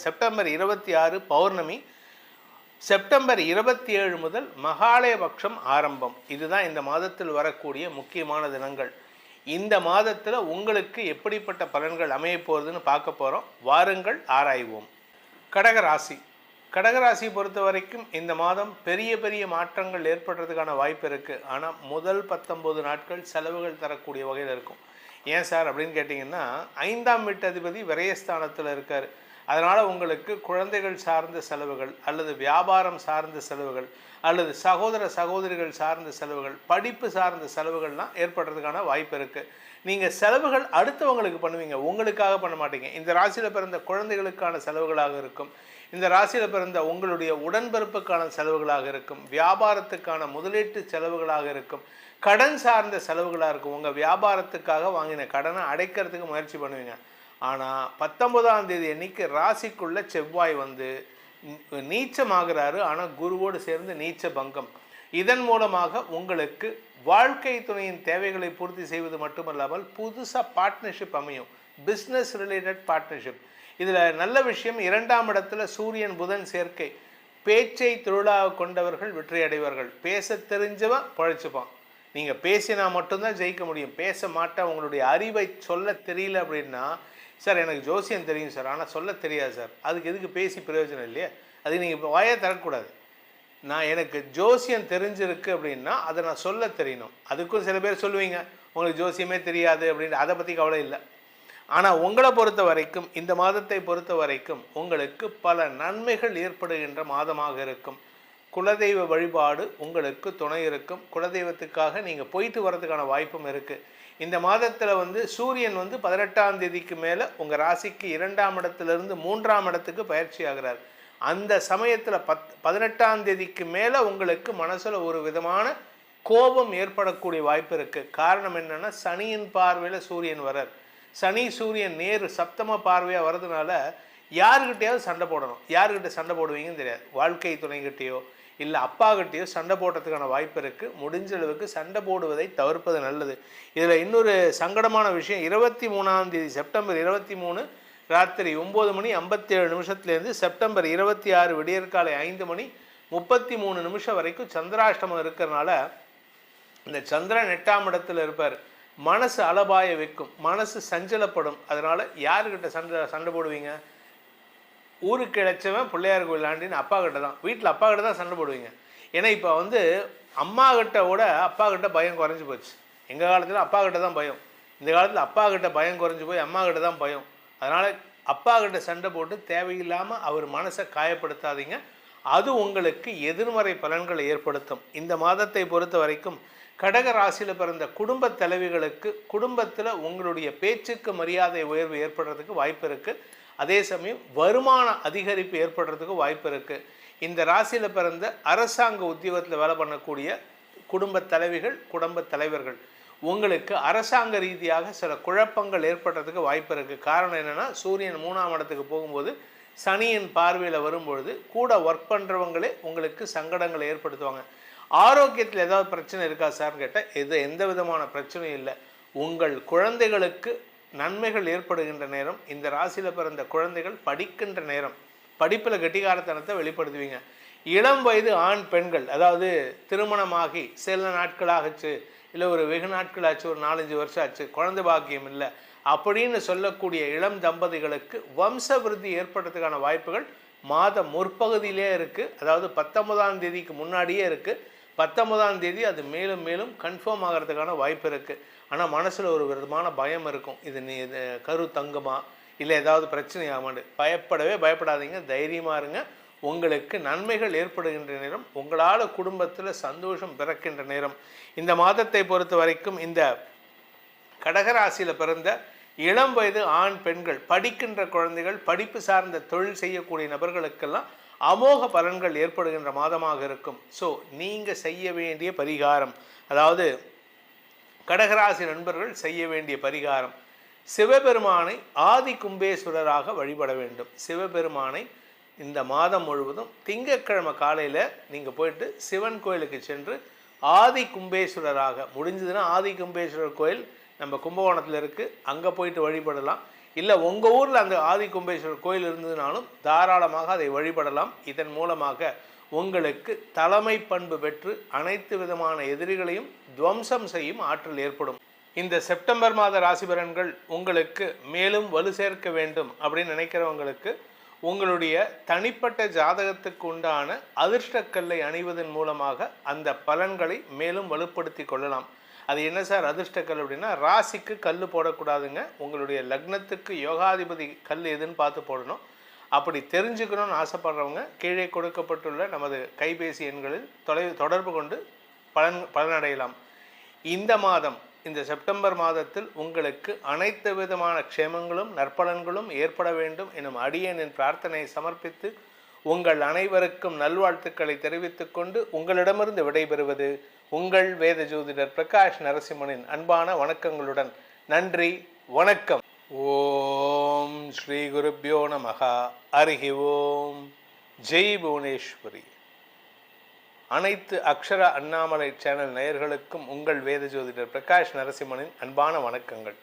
செப்டம்பர் 26 பௌர்ணமி, செப்டம்பர் 27 முதல் மகாலயபக்ஷம் ஆரம்பம். இதுதான் இந்த மாதத்தில் வரக்கூடிய முக்கியமான தினங்கள். இந்த மாதத்தில் உங்களுக்கு எப்படிப்பட்ட பலன்கள் அமைய போகிறதுன்னு பார்க்க போகிறோம். வாருங்கள் ஆராய்வோம். கடகராசி. கடகராசி பொறுத்த வரைக்கும் இந்த மாதம் பெரிய பெரிய மாற்றங்கள் ஏற்படுறதுக்கான வாய்ப்பு இருக்குது. ஆனால் முதல் 19 நாட்கள் செலவுகள் தரக்கூடிய வகையில் இருக்கும். ஏன் சார் அப்படின்னு கேட்டிங்கன்னா, 5ஆம் வீட்டு அதிபதி விரயஸ்தானத்தில் இருக்கார். அதனால் உங்களுக்கு குழந்தைகள் சார்ந்த செலவுகள் அல்லது வியாபாரம் சார்ந்த செலவுகள் அல்லது சகோதர சகோதரிகள் சார்ந்த செலவுகள், படிப்பு சார்ந்த செலவுகள்லாம் ஏற்படுறதுக்கான வாய்ப்பு இருக்குது. நீங்கள் செலவுகள் அடுத்தவங்களுக்கு பண்ணுவீங்க, உங்களுக்காக பண்ண மாட்டீங்க. இந்த ராசியில் பிறந்த குழந்தைகளுக்கான செலவுகளாக இருக்கும், இந்த ராசியில் பிறந்த உங்களுடைய உடன்பிறப்புக்கான செலவுகளாக இருக்கும், வியாபாரத்துக்கான முதலீட்டு செலவுகளாக இருக்கும், கடன் சார்ந்த செலவுகளாக இருக்கும். உங்கள் வியாபாரத்துக்காக வாங்கின கடனை அடைக்கிறதுக்கு முயற்சி பண்ணுவீங்க. ஆனால் 19ஆம் தேதி அன்னைக்கு ராசிக்குள்ள செவ்வாய் வந்து நீச்சமாகிறாரு. ஆனால் குருவோடு சேர்ந்து நீச்ச பங்கம். இதன் மூலமாக உங்களுக்கு வாழ்க்கை துணையின் தேவைகளை பூர்த்தி செய்வது மட்டுமல்லாமல் புதுசாக பார்ட்னர்ஷிப் அமையும், பிஸ்னஸ் ரிலேட்டட் பார்ட்னர்ஷிப். இதில் நல்ல விஷயம், 2ஆம் இடத்துல சூரியன் புதன் சேர்க்கை. பேச்சை தொழிலாக கொண்டவர்கள் வெற்றி அடைவார்கள். பேச தெரிஞ்சவன் பழைச்சுப்பான். நீங்கள் பேசினா மட்டும்தான் ஜெயிக்க முடியும். பேச மாட்டேன், உங்களுடைய அறிவை சொல்ல தெரியல அப்படின்னா, சார் எனக்கு ஜோசியம் தெரியும் சார் ஆனால் சொல்ல தெரியாது சார், அதுக்கு எதுக்கு பேசி பிரயோஜனம் இல்லையா? அதுக்கு நீங்கள் இப்போ வாயை தரக்கூடாது. எனக்கு ஜோசியம் தெரிஞ்சிருக்கு அப்படின்னா அதை நான் சொல்ல தெரியணும். அதுக்கும் சில பேர் சொல்லுவீங்க உங்களுக்கு ஜோசியமே தெரியாது அப்படின்னு, அதை பற்றி கவலை இல்லை. ஆனால் உங்களை பொறுத்த வரைக்கும், இந்த மாதத்தை பொறுத்த வரைக்கும் உங்களுக்கு பல நன்மைகள் ஏற்படுகின்ற மாதமாக இருக்கும். குலதெய்வ வழிபாடு உங்களுக்கு துணை இருக்கும். குலதெய்வத்துக்காக நீங்கள் போயிட்டு வரதுக்கான வாய்ப்பும் இருக்குது. இந்த மாதத்தில் வந்து சூரியன் வந்து 18ஆம் தேதிக்கு மேலே உங்கள் ராசிக்கு 2ஆம் இடத்துலேருந்து 3ஆம் இடத்துக்கு பயிற்சி ஆகிறார். அந்த சமயத்தில் 18ஆம் தேதிக்கு மேலே உங்களுக்கு மனசில் ஒரு விதமான கோபம் ஏற்படக்கூடிய வாய்ப்பு இருக்குது. காரணம் என்னென்னா, சனியின் பார்வையில் சூரியன் வரார். சனி சூரியன் நேரு சப்தம பார்வையாக வர்றதுனால யாருக்கிட்டையாவது சண்டை போடணும். யாருக்கிட்ட சண்டை போடுவீங்கன்னு தெரியாது. வாழ்க்கை துணைக்கிட்டேயோ இல்லை அப்பாக்கிட்டேயோ சண்டை போடுறதுக்கான வாய்ப்பு இருக்குது. முடிஞ்ச அளவுக்கு சண்டை போடுவதை தவிர்ப்பது நல்லது. இதில் இன்னொரு சங்கடமான விஷயம், 23ஆம் தேதி செப்டம்பர் 23 ராத்திரி 9 மணி 57 நிமிஷத்துலேருந்து செப்டம்பர் 26 விடியற்காலை 5 மணி 33 நிமிஷம் வரைக்கும் சந்திராஷ்டமம் இருக்கிறனால இந்த சந்திரன் 8ஆம் இடத்துல இருப்பார். மனசு அலபாய வைக்கும், மனசு சஞ்சலப்படும். அதனால் யாருக்கிட்ட சண்டை போடுவீங்க? ஊருக்கு இழைச்சவன் பிள்ளையார் கோயில் ஆண்டின்னு அப்பா கிட்ட தான், வீட்டில் அப்பா கிட்ட தான் சண்டை போடுவீங்க. ஏன்னா இப்போ வந்து அம்மா கிட்ட விட அப்பா கிட்ட பயம் குறைஞ்சி போச்சு. எங்கள் காலத்தில் அப்பா கிட்ட தான் பயம், இந்த காலத்தில் அப்பா கிட்ட பயம் குறைஞ்சி போய் அம்மா கிட்ட தான் பயம். அதனால் அப்பா கிட்ட சண்டை போட்டு தேவையில்லாமல் அவர் மனசை காயப்படுத்தாதீங்க. அது உங்களுக்கு எதிர்மறை பலன்களை ஏற்படுத்தும். இந்த மாதத்தை பொறுத்த வரைக்கும் கடக ராசியில் பிறந்த குடும்ப தலைவிகளுக்கு குடும்பத்தில் உங்களுடைய பேச்சுக்கு மரியாதை உயர்வு ஏற்படுறதுக்கு வாய்ப்பு இருக்குது. அதே சமயம் வருமான அதிகரிப்பு ஏற்படுறதுக்கு வாய்ப்பு இருக்குது. இந்த ராசியில் பிறந்த அரசாங்க உத்தியோகத்தில் வேலை பண்ணக்கூடிய குடும்ப தலைவிகள், குடும்ப தலைவர்கள், உங்களுக்கு அரசாங்க ரீதியாக சில குழப்பங்கள் ஏற்படுறதுக்கு வாய்ப்பு இருக்குது. காரணம் என்னென்னா, சூரியன் 3ஆம் இடத்துக்கு போகும்போது சனியின் பார்வையில் வரும்பொழுது கூட ஒர்க் பண்ணுறவங்களே உங்களுக்கு சங்கடங்களை ஏற்படுத்துவாங்க. ஆரோக்கியத்தில் ஏதாவது பிரச்சனை இருக்கா சார்னு கேட்டால் எந்த விதமான பிரச்சனையும் இல்லை. உங்கள் குழந்தைகளுக்கு நன்மைகள் ஏற்படுகின்ற நேரம், இந்த ராசியில் பிறந்த குழந்தைகள் படிக்கின்ற நேரம், படிப்பில் கெட்டிக்காரத்தனத்தை வெளிப்படுத்துவீங்க. இளம் வயது ஆண் பெண்கள், அதாவது திருமணமாகி சில நாட்களாகச்சு, இல்லை ஒரு வெகு நாட்கள் ஆச்சு, ஒரு 4-5 வருஷம் ஆச்சு, குழந்தை பாக்கியம் இல்லை அப்படின்னு சொல்லக்கூடிய இளம் தம்பதிகளுக்கு வம்ச விருத்தி ஏற்படுறதுக்கான வாய்ப்புகள் மாத முற்பகுதியிலே இருக்குது. அதாவது 19ஆம் தேதிக்கு முன்னாடியே இருக்குது. 19ஆம் தேதி அது மேலும் மேலும் கன்ஃபார்ம் ஆகிறதுக்கான வாய்ப்பு இருக்குது. ஆனால் மனசில் ஒரு விதமான பயம் இருக்கும். இது கரு தங்குமா, இல்லை ஏதாவது பிரச்சனை ஆகாமாண்டு. பயப்படாதீங்க, தைரியமாக இருங்க. உங்களுக்கு நன்மைகள் ஏற்படுகின்ற நேரம், உங்களால் குடும்பத்தில் சந்தோஷம் பிறக்கின்ற நேரம். இந்த மாதத்தை பொறுத்த வரைக்கும் இந்த கடகராசியில் பிறந்த இளம் வயது ஆண் பெண்கள், படிக்கின்ற குழந்தைகள், படிப்பு சார்ந்த தொழில் செய்யக்கூடிய நபர்களுக்கெல்லாம் அமோக பலன்கள் ஏற்படுகின்ற மாதமாக இருக்கும். ஸோ நீங்கள் செய்ய வேண்டிய பரிகாரம், அதாவது கடகராசி நண்பர்கள் செய்ய வேண்டிய பரிகாரம், சிவபெருமானை ஆதி கும்பேஸ்வரராக வழிபட வேண்டும். சிவபெருமானை இந்த மாதம் முழுவதும் திங்கட்கிழமை காலையில் நீங்கள் போயிட்டு சிவன் கோயிலுக்கு சென்று ஆதி கும்பேஸ்வரராக, முடிஞ்சதுன்னா ஆதி கும்பேஸ்வரர் கோயில் நம்ம கும்பகோணத்தில் இருக்குது, அங்கே போயிட்டு வழிபடலாம். இல்லை உங்கள் ஊரில் அந்த ஆதி கும்பேஸ்வரர் கோயில் இருந்ததுனாலும் தாராளமாக அதை வழிபடலாம். இதன் மூலமாக உங்களுக்கு தலைமை பண்பு பெற்று அனைத்து விதமான எதிரிகளையும் துவம்சம் செய்யும் ஆற்றல் ஏற்படும். இந்த செப்டம்பர் மாத ராசி பலன்கள் உங்களுக்கு மேலும் வலு சேர்க்க வேண்டும் அப்படின்னு நினைக்கிறவங்களுக்கு உங்களுடைய தனிப்பட்ட ஜாதகத்துக்கு உண்டான அதிர்ஷ்டக்கல்லை அணிவதன் மூலமாக அந்த பலன்களை மேலும் வலுப்படுத்தி கொள்ளலாம். அது என்ன சார் அதிர்ஷ்டக்கல் அப்படின்னா, ராசிக்கு கல் போடக்கூடாதுங்க. உங்களுடைய லக்னத்துக்கு யோகாதிபதி கல் எதுன்னு பார்த்து போடணும். அப்படி தெரிஞ்சுக்கணும்னு ஆசைப்படுறவங்க கீழே கொடுக்கப்பட்டுள்ள நமது கைபேசி எண்களில் தொடர்பு கொண்டு பலனடையலாம். இந்த மாதம், இந்த செப்டம்பர் மாதத்தில் உங்களுக்கு அனைத்து விதமான க்ஷேமங்களும் நற்பலன்களும் ஏற்பட வேண்டும் எனும் அடியேனின் பிரார்த்தனையை சமர்ப்பித்து உங்கள் அனைவருக்கும் நல்வாழ்த்துக்களை தெரிவித்துக் கொண்டு உங்களிடமிருந்து விடைபெறுவது உங்கள் வேத ஜோதிடர் பிரகாஷ் நரசிம்மனின் அன்பான வணக்கங்களுடன். நன்றி, வணக்கம். ஓம் ஸ்ரீ குருப்யோ நமஹ. ஹரி ஓம். ஜெய் புவனேஸ்வரி. அனைத்து அக்ஷர அண்ணாமலை சேனல் நேயர்களுக்கும் உங்கள் வேத ஜோதிடர் பிரகாஷ் நரசிம்மனின் அன்பான வணக்கங்கள்.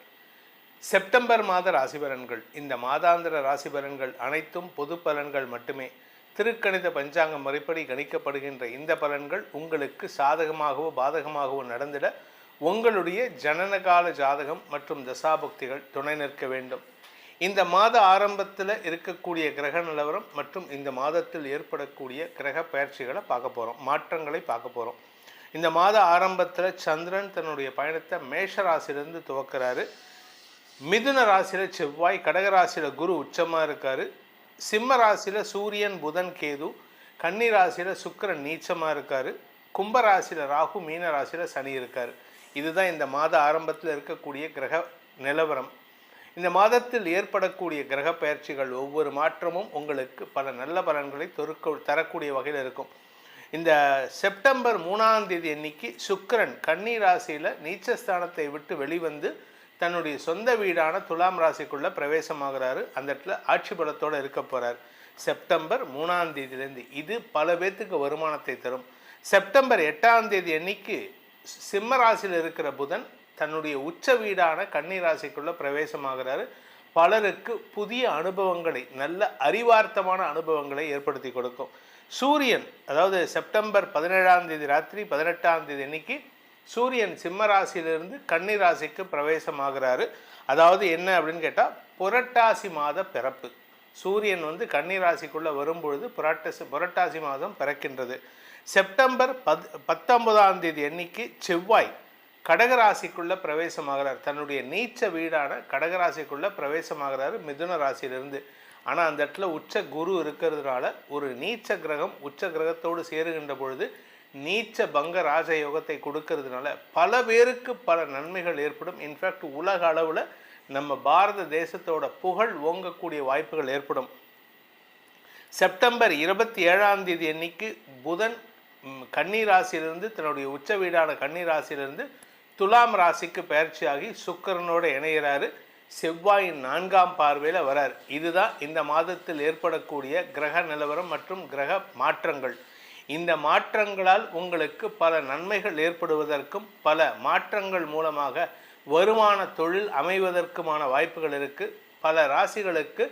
செப்டம்பர் மாத ராசி பலன்கள். இந்த மாதாந்திர ராசி பலன்கள் அனைத்தும் பொது பலன்கள் மட்டுமே. திருக்கணித பஞ்சாங்கம் முறைப்படி கணிக்கப்படுகின்ற இந்த பலன்கள் உங்களுக்கு சாதகமாகவோ பாதகமாகவோ நடந்திட உங்களுடைய ஜனனகால ஜாதகம் மற்றும் தசாபுக்திகள் துணை நிற்க வேண்டும். இந்த மாத ஆரம்பத்தில் இருக்கக்கூடிய கிரக நிலவரம் மற்றும் இந்த மாதத்தில் ஏற்படக்கூடிய கிரக பயிற்சிகளை பார்க்க போகிறோம், மாற்றங்களை பார்க்க போகிறோம். இந்த மாத ஆரம்பத்தில் சந்திரன் தன்னுடைய பயணத்தை மேஷ ராசியிலிருந்து துவக்கிறாரு. மிதுன ராசியில் செவ்வாய், கடகராசியில் குரு உச்சமாக இருக்கார், சிம்ம ராசியில் சூரியன் புதன் கேது, கன்னி ராசியில் சுக்கிரன் நீச்சமாக இருக்கார், கும்பராசியில் ராகு, மீன ராசியில் சனி இருக்கார். இதுதான் இந்த மாத ஆரம்பத்தில் இருக்கக்கூடிய கிரக நிலவரம். இந்த மாதத்தில் ஏற்படக்கூடிய கிரக பயிற்சிகள் ஒவ்வொரு மாற்றமும் உங்களுக்கு பல நல்ல பலன்களை தரக்கூடிய வகையில் இருக்கும். இந்த செப்டம்பர் 3ஆம் தேதி அன்னைக்கு சுக்கிரன் கன்னி ராசியில் நீச்சஸ்தானத்தை விட்டு வெளிவந்து தன்னுடைய சொந்த வீடான துலாம் ராசிக்குள்ளே பிரவேசமாகிறாரு. அந்த இடத்துல ஆட்சி பலத்தோடு இருக்க போகிறார் செப்டம்பர் 3ஆம் தேதியிலேருந்து. இது பல பேர்த்துக்கு வருமானத்தை தரும். செப்டம்பர் 8ஆம் தேதி அன்னைக்கு சிம்ம ராசியில் இருக்கிற புதன் தன்னுடைய உச்ச வீடான கன்னி ராசிக்குள்ளே பிரவேசமாகிறாரு. பலருக்கு புதிய அனுபவங்களை, நல்ல அறிவார்த்தமான அனுபவங்களை ஏற்படுத்தி கொடுக்கும். சூரியன், அதாவது செப்டம்பர் 17ஆம் தேதி ராத்திரி 18ஆம் தேதி அன்னைக்கு சூரியன் சிம்ம ராசியிலிருந்து கன்னி ராசிக்கு பிரவேசமாகிறாரு. அதாவது என்ன அப்படின்னு கேட்டால், புரட்டாசி மாத பிறப்பு. சூரியன் கன்னி ராசிக்குள்ளே வரும்பொழுது புரட்டாசி மாதம் பிறக்கின்றது. செப்டம்பர் 19ஆம் தேதி அன்னைக்கு செவ்வாய் கடகராசிக்குள்ளே பிரவேசமாகிறார். தன்னுடைய நீச்ச வீடான கடகராசிக்குள்ளே பிரவேசமாகிறாரு மிதுன ராசியிலிருந்து. ஆனால் அந்த இடத்துல உச்ச குரு இருக்கிறதுனால ஒரு நீச்ச கிரகம் உச்ச கிரகத்தோடு சேருகின்ற பொழுது நீச்ச பங்க ராஜயோகத்தை கொடுக்கறதுனால பல பேருக்கு பல நன்மைகள் ஏற்படும். இன்ஃபேக்ட் உலக அளவில் நம்ம பாரத தேசத்தோட புகழ் ஓங்கக்கூடிய வாய்ப்புகள் ஏற்படும். செப்டம்பர் 27ஆம் தேதி அன்னைக்கு புதன் கன்னி ராசியிலிருந்து தன்னுடைய உச்ச வீடான கன்னி ராசியிலிருந்து துலாம் ராசிக்கு பயிற்சியாகி சுக்கிரனோடு இணைகிறாரு. செவ்வாயின் 4ஆம் பார்வையில் வரார். இதுதான் இந்த மாதத்தில் ஏற்படக்கூடிய கிரக நிலவரம் மற்றும் கிரக மாற்றங்கள். இந்த மாற்றங்களால் உங்களுக்கு பல நன்மைகள் ஏற்படுவதற்கும் பல மாற்றங்கள் மூலமாக வருமான தொழில் அமைவதற்குமான வாய்ப்புகள் இருக்குது. பல ராசிகளுக்கு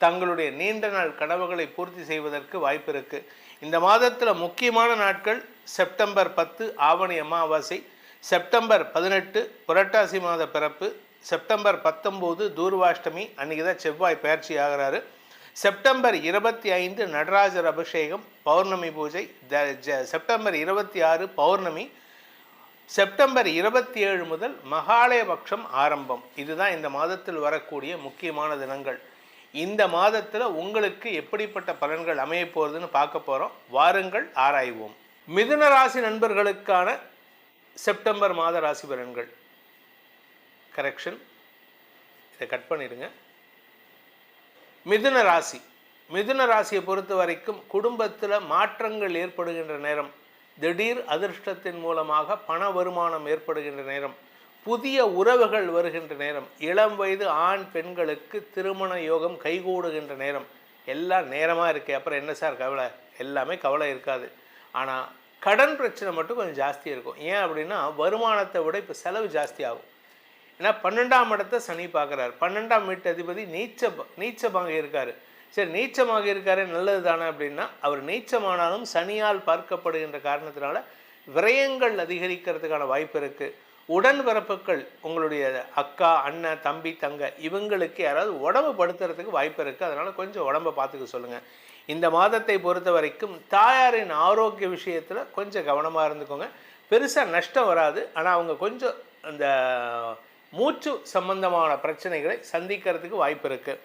தங்களுடைய நீண்ட நாள் கனவுகளை பூர்த்தி செய்வதற்கு வாய்ப்பு இருக்குது. இந்த மாதத்தில் முக்கியமான நாட்கள் செப்டம்பர் 10 ஆவணி அமாவாசை, செப்டம்பர் 18 புரட்டாசி மாத பிறப்பு, செப்டம்பர் 19 தூர்வாஷ்டமி, அன்றைக்கி தான் செவ்வாய் பயிற்சி ஆகிறாரு. செப்டம்பர் 25 நடராஜர் அபிஷேகம் பௌர்ணமி பூஜை, செப்டம்பர் 26 பௌர்ணமி, செப்டம்பர் 27 முதல் மகாலயபக்ஷம் ஆரம்பம். இதுதான் இந்த மாதத்தில் வரக்கூடிய முக்கியமான தினங்கள். இந்த மாதத்தில் உங்களுக்கு எப்படிப்பட்ட பலன்கள் அமைய போகிறதுன்னு பார்க்க போகிறோம். வாருங்கள் ஆராய்வோம். மிதுன ராசி நண்பர்களுக்கான செப்டம்பர் மாத ராசி பலன்கள். கரெக்ஷன், இதை கட் பண்ணிடுங்க. மிதுன ராசி, மிதுன ராசியை பொறுத்த வரைக்கும் குடும்பத்தில் மாற்றங்கள் ஏற்படுகின்ற நேரம், திடீர் அதிர்ஷ்டத்தின் மூலமாக பண வருமானம் ஏற்படுகின்ற நேரம், புதிய உறவுகள் வருகின்ற நேரம், இளம் வயது ஆண் பெண்களுக்கு திருமண யோகம் கைகூடுகின்ற நேரம். எல்லாம் நேரமாக இருக்குது. அப்புறம் என்ன சார் கவலை? எல்லாமே கவலை இருக்காது. ஆனால் கடன் பிரச்சனை மட்டும் கொஞ்சம் ஜாஸ்தி இருக்கும். ஏன் அப்படின்னா வருமானத்தை விட இப்போ செலவு ஜாஸ்தி ஆகும். ஏன்னா 12ஆம் இடத்தை சனி பார்க்குறாரு. 12ஆம் வீட்டு அதிபதி நீச்சமாக இருக்கார். சரி, நீச்சமாக இருக்காரு, நல்லது தானே அப்படின்னா, அவர் நீச்சமானாலும் சனியால் பார்க்கப்படுகின்ற காரணத்தினால விரயங்கள் அதிகரிக்கிறதுக்கான வாய்ப்பு இருக்குது. உடன்பிறப்புகள், உங்களுடைய அக்கா, அண்ணன், தம்பி, தங்க, இவங்களுக்கு யாராவது உடம்பு படுத்துறதுக்கு வாய்ப்பு இருக்குது. அதனால் கொஞ்சம் உடம்பை பார்த்துக்க சொல்லுங்கள். இந்த மாதத்தை பொறுத்த வரைக்கும் தாயாரின் ஆரோக்கிய விஷயத்தில் கொஞ்சம் கவனமாக இருந்துக்கோங்க. பெருசாக நஷ்டம் வராது. ஆனால் அவங்க கொஞ்சம் அந்த மூச்சு சம்பந்தமான பிரச்சனைகளை சந்திக்கிறதுக்கு வாய்ப்பு இருக்குது.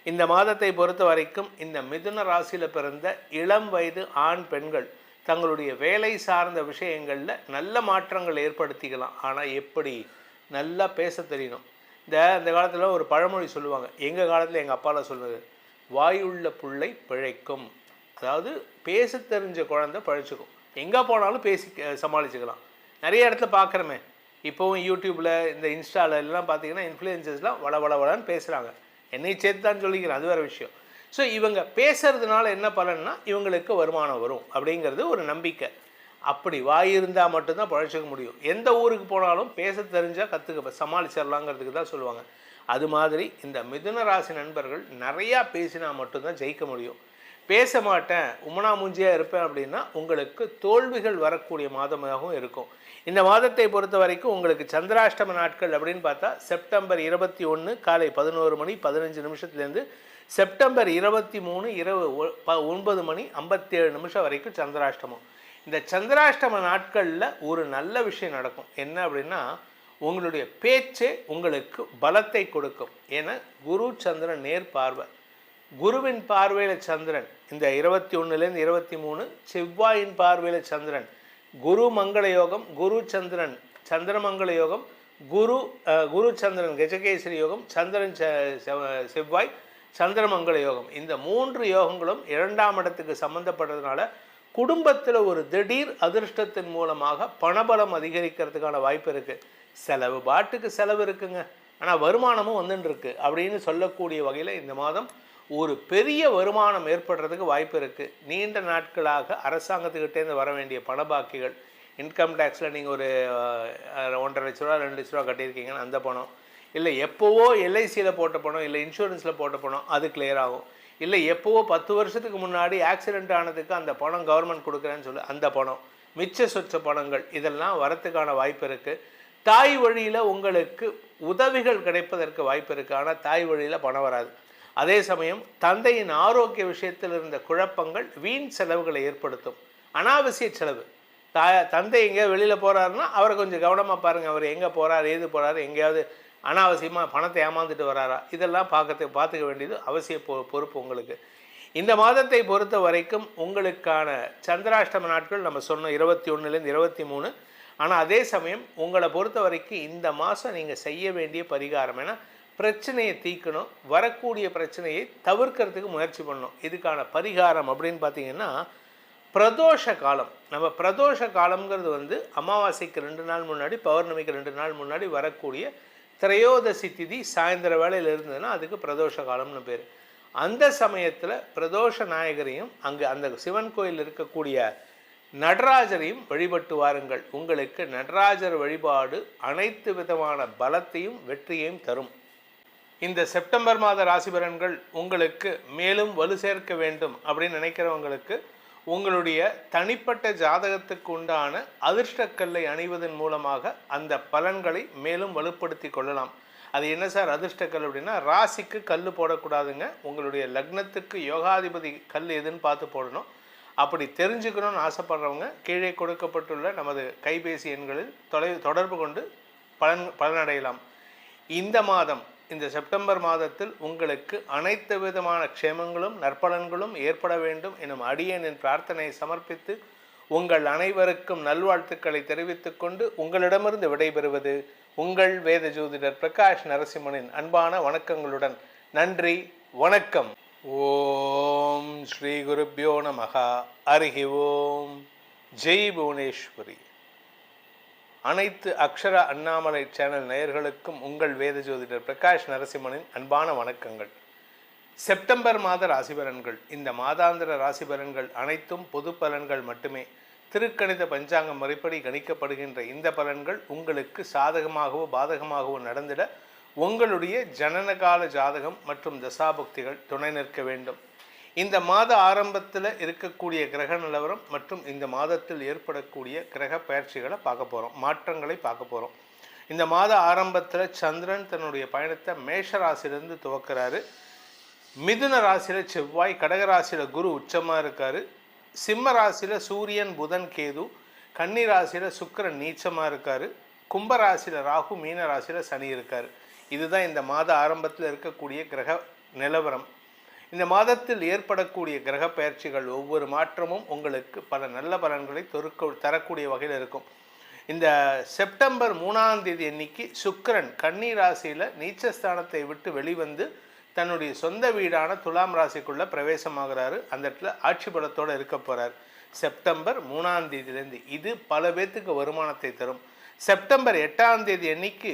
இந்த மாதத்தை பொறுத்த வரைக்கும் இந்த மிதுன ராசியில் பிறந்த இளம் வயது ஆண் பெண்கள் தங்களுடைய வேலை சார்ந்த விஷயங்களில் நல்ல மாற்றங்கள் ஏற்படுத்திக்கலாம். ஆனால் எப்படி? நல்லா பேச தெரியணும். இந்த காலத்தில் ஒரு பழமொழி சொல்லுவாங்க, எங்கள் காலத்தில் எங்கள் அப்பாவில் சொல்லுவது, வாயுள்ள புள்ளை பிழைக்கும். அதாவது பேச தெரிஞ்ச குழந்தை பழிச்சுக்கும். எங்கே போனாலும் பேசி சமாளிச்சுக்கலாம். நிறைய இடத்துல பார்க்குறமே, இப்போவும் யூடியூப்பில், இந்த இன்ஸ்டாவில் எல்லாம் பார்த்தீங்கன்னா இன்ஃப்ளூயன்சர்ஸ்லாம் வளன்னு பேசுகிறாங்க. என்னை சேர்த்து தான் சொல்லிக்கிறேன், அது வேறு விஷயம். ஸோ இவங்க பேசுறதுனால என்ன பலன்னா இவங்களுக்கு வருமானம் வரும் அப்படிங்கிறது ஒரு நம்பிக்கை. அப்படி வாய் இருந்தால் மட்டும்தான் பழச்சிக்க முடியும். எந்த ஊருக்கு போனாலும் பேச தெரிஞ்சால் கற்றுக்க சமாளிச்சிடலாங்கிறதுக்கு தான் சொல்லுவாங்க. அது மாதிரி இந்த மிதுன ராசி நண்பர்கள் நிறையா பேசினா மட்டும்தான் ஜெயிக்க முடியும். பேச மாட்டேன், உமனா மூஞ்சியாக இருப்பேன் அப்படின்னா உங்களுக்கு தோல்விகள் வரக்கூடிய மாதமாகவும் இருக்கும். இந்த மாதத்தை பொறுத்த வரைக்கும் உங்களுக்கு சந்திராஷ்டம நாட்கள் அப்படின்னு பார்த்தா செப்டம்பர் 21 காலை 11 மணி 15 நிமிஷத்துலேருந்து செப்டம்பர் 23 இரவு 9 மணி 57 நிமிஷம் வரைக்கும் சந்திராஷ்டமம். இந்த சந்திராஷ்டம நாட்களில் ஒரு நல்ல விஷயம் நடக்கும். என்ன அப்படின்னா, உங்களுடைய பேச்சே உங்களுக்கு பலத்தை கொடுக்கும். ஏன்னா குரு சந்திரன் நேர் பார்வை. குருவின் பார்வையில் சந்திரன் இந்த 21லேருந்து 23, செவ்வாயின் பார்வையில் சந்திரன், குரு மங்கள யோகம், குரு சந்திரன் சந்திரமங்கள யோகம், குரு சந்திரன் கஜகேசரி யோகம், சந்திரன் செவ்வாய் சந்திரமங்கள யோகம். இந்த 3 யோகங்களும் 2ஆம் இடத்துக்கு சம்மந்தப்பட்டதுனால குடும்பத்தில் ஒரு திடீர் அதிர்ஷ்டத்தின் மூலமாக பணபலம் அதிகரிக்கிறதுக்கான வாய்ப்பு இருக்குது. செலவு பாட்டுக்கு செலவு இருக்குங்க, ஆனால் வருமானமும் வந்துட்டுருக்கு அப்படின்னு சொல்லக்கூடிய வகையில் இந்த மாதம் ஒரு பெரிய வருமானம் ஏற்படுறதுக்கு வாய்ப்பு இருக்குது. நீண்ட நாட்களாக அரசாங்கத்துக்கிட்டேருந்து வர வேண்டிய பண பாக்கிகள், இன்கம் டேக்ஸில் நீங்கள் ஒரு 1.5 லட்ச ரூபா 2 லட்ச ரூபா கட்டியிருக்கீங்கன்னா அந்த பணம், இல்லை எப்போவோ எல்ஐசியில் போட்ட பணம், இல்லை இன்சூரன்ஸில் போட்ட பணம், அது கிளியர் ஆகும். இல்லை எப்போவோ 10 வருஷத்துக்கு முன்னாடி ஆக்சிடெண்ட் ஆனதுக்கு அந்த பணம் கவர்மெண்ட் கொடுக்குறேன்னு சொல்லி அந்த பணம், மிச்ச சொச்ச பணங்கள், இதெல்லாம் வரத்துக்கான வாய்ப்பு இருக்குது. தாய் வழியில் உங்களுக்கு உதவிகள் கிடைப்பதற்கு வாய்ப்பு இருக்குது. ஆனால் தாய் வழியில் பணம் வராது. அதே சமயம் தந்தையின் ஆரோக்கிய விஷயத்தில் இருந்த குழப்பங்கள் வீண் செலவுகளை ஏற்படுத்தும். அனாவசிய செலவு. தந்தை எங்கேயோ வெளியில் போகிறாருன்னா அவரை கொஞ்சம் கவனமாக பாருங்கள். அவர் எங்கே போகிறார், ஏது போகிறாரு, எங்கேயாவது அனாவசியமாக பணத்தை ஏமாந்துட்டு வராரா, இதெல்லாம் பார்த்துக்க வேண்டியது அவசிய பொறுப்பு உங்களுக்கு. இந்த மாதத்தை பொறுத்த வரைக்கும் உங்களுக்கான சந்திராஷ்டம நாட்கள் நம்ம சொன்னோம் 21லேருந்து 23. ஆனால் அதே சமயம் உங்களை பொறுத்த வரைக்கும் இந்த மாதம் நீங்கள் செய்ய வேண்டிய பரிகாரம், ஏன்னா பிரச்சனையை தீர்க்கணும், வரக்கூடிய பிரச்சனையை தவிர்க்கிறதுக்கு முயற்சி பண்ணணும். இதுக்கான பரிகாரம் அப்படின்னு பார்த்தீங்கன்னா, பிரதோஷ காலம். நம்ம பிரதோஷ காலம்ங்கிறது வந்து அமாவாசைக்கு 2 நாள் முன்னாடி, பௌர்ணமிக்கு 2 நாள் முன்னாடி வரக்கூடிய திரையோதசி திதி சாயந்தர வேளையில் இருந்ததுன்னா அதுக்கு பிரதோஷ காலம்னு பேர். அந்த சமயத்தில் பிரதோஷ நாயகரையும் அங்கு அந்த சிவன் கோயில் இருக்கக்கூடிய நடராஜரையும் வழிபட்டு வாருங்கள். உங்களுக்கு நடராஜர் வழிபாடு அனைத்து விதமான பலத்தையும் வெற்றியையும் தரும். இந்த செப்டம்பர் மாத ராசி பலன்கள் உங்களுக்கு மேலும் வலு சேர்க்க வேண்டும் அப்படின்னு நினைக்கிறவங்களுக்கு உங்களுடைய தனிப்பட்ட ஜாதகத்துக்கு உண்டான அதிர்ஷ்டக்கல்லை அணிவதன் மூலமாக அந்த பலன்களை மேலும் வலுப்படுத்தி கொள்ளலாம். அது என்ன சார் அதிர்ஷ்டக்கல் அப்படின்னா, ராசிக்கு கல் போடக்கூடாதுங்க. உங்களுடைய லக்னத்துக்கு யோகாதிபதி கல் எதுன்னு பார்த்து போடணும். அப்படி தெரிஞ்சுக்கணும்னு ஆசைப்படுறவங்க கீழே கொடுக்கப்பட்டுள்ள நமது கைபேசி எண்களில் தொடர்பு கொண்டு பலனடையலாம். இந்த மாதம், இந்த செப்டம்பர் மாதத்தில் உங்களுக்கு அனைத்து விதமான க்ஷேமங்களும் நற்பலன்களும் ஏற்பட வேண்டும் எனும் அடியேனின் பிரார்த்தனையை சமர்ப்பித்து உங்கள் அனைவருக்கும் நல்வாழ்த்துக்களை தெரிவித்துக் கொண்டு உங்களிடமிருந்து விடைபெறுவது உங்கள் வேத ஜோதிடர் பிரகாஷ் நரசிம்மனின் அன்பான வணக்கங்களுடன். நன்றி, வணக்கம். ஓம் ஸ்ரீ குருப்யோ நமஹ. ஹரி ஓம். ஜெய் புவனேஸ்வரி. அனைத்து அக்ஷர அண்ணாமலை சேனல் நேயர்களுக்கும் உங்கள் வேத ஜோதிடர் பிரகாஷ் நரசிம்மனின் அன்பான வணக்கங்கள். செப்டம்பர் மாத ராசி பலன்கள். இந்த மாதாந்திர ராசி பலன்கள் அனைத்தும் பொது பலன்கள் மட்டுமே. திருக்கணித பஞ்சாங்க முறைப்படி கணிக்கப்படுகின்ற இந்த பலன்கள் உங்களுக்கு சாதகமாகவோ பாதகமாகவோ நடந்திட உங்களுடைய ஜனனகால ஜாதகம் மற்றும் தசாபுக்திகள் துணை நிற்க வேண்டும். இந்த மாத ஆரம்பத்தில் இருக்கக்கூடிய கிரக நிலவரம் மற்றும் இந்த மாதத்தில் ஏற்படக்கூடிய கிரக பயிற்சிகளை பார்க்க போகிறோம், மாற்றங்களை பார்க்க போகிறோம். இந்த மாத ஆரம்பத்தில் சந்திரன் தன்னுடைய பயணத்தை மேஷ ராசியிலிருந்து துவக்கிறாரு. மிதுன ராசியில் செவ்வாய், கடக ராசியில் குரு உச்சமாக இருக்கார். சிம்ம ராசியில் சூரியன், புதன், கேது, கன்னி ராசியில் சுக்கிரன் நீச்சமாக இருக்கார். கும்ப ராசியில் ராகு, மீன ராசியில் சனி இருக்கார். இதுதான் இந்த மாத ஆரம்பத்தில் இருக்கக்கூடிய கிரக நிலவரம். இந்த மாதத்தில் ஏற்படக்கூடிய கிரக பயிற்சிகள் ஒவ்வொரு மாற்றமும் உங்களுக்கு பல நல்ல பலன்களை தரக்கூடிய வகையில் இருக்கும். இந்த செப்டம்பர் 3ஆம் தேதி அன்னைக்கு சுக்கிரன் கன்னி ராசியில் நீச்சஸ்தானத்தை விட்டு வெளிவந்து தன்னுடைய சொந்த வீடான துலாம் ராசிக்குள்ளே பிரவேசமாகிறாரு. அந்த இடத்துல ஆட்சி பலத்தோடு இருக்க போகிறார் செப்டம்பர் 3ஆம் தேதியிலேருந்து. இது பல பேர்த்துக்கு வருமானத்தை தரும். செப்டம்பர் 8ஆம் தேதி அன்னைக்கு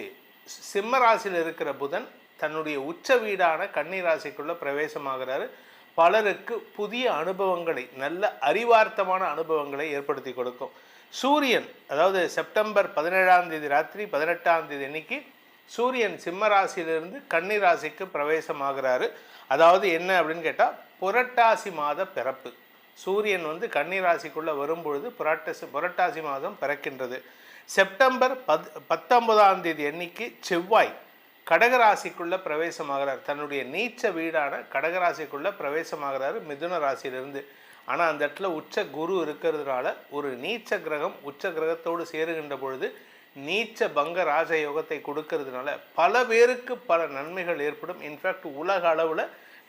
சிம்ம ராசியில் இருக்கிற புதன் தன்னுடைய உச்ச வீடான கன்னி ராசிக்குள்ளே பிரவேசமாகிறாரு. பலருக்கு புதிய அனுபவங்களை, நல்ல அறிவார்த்தமான அனுபவங்களை ஏற்படுத்தி கொடுக்கும். சூரியன், அதாவது செப்டம்பர் 17ஆம் தேதி ராத்திரி 18ஆம் தேதி அன்னைக்கு சூரியன் சிம்ம ராசியிலிருந்து கன்னி ராசிக்கு பிரவேசமாகிறாரு. அதாவது என்ன அப்படின்னு கேட்டால், புரட்டாசி மாத பிறப்பு. சூரியன் வந்து கன்னி ராசிக்குள்ளே வரும்பொழுது புரட்டாசி மாதம் பிறக்கின்றது. செப்டம்பர் 19ஆம் தேதி அன்னைக்கு செவ்வாய் கடகராசிக்குள்ளே பிரவேசமாகிறார். தன்னுடைய நீச்ச வீடான கடகராசிக்குள்ளே பிரவேசமாகிறாரு மிதுன ராசியிலிருந்து. ஆனால் அந்த இடத்துல உச்ச குரு இருக்கிறதுனால ஒரு நீச்ச கிரகம் உச்ச கிரகத்தோடு சேருகின்ற பொழுது நீச்ச பங்க ராஜயோகத்தை கொடுக்கறதுனால பல பேருக்கு பல நன்மைகள் ஏற்படும். இன்ஃபேக்ட் உலக அளவில்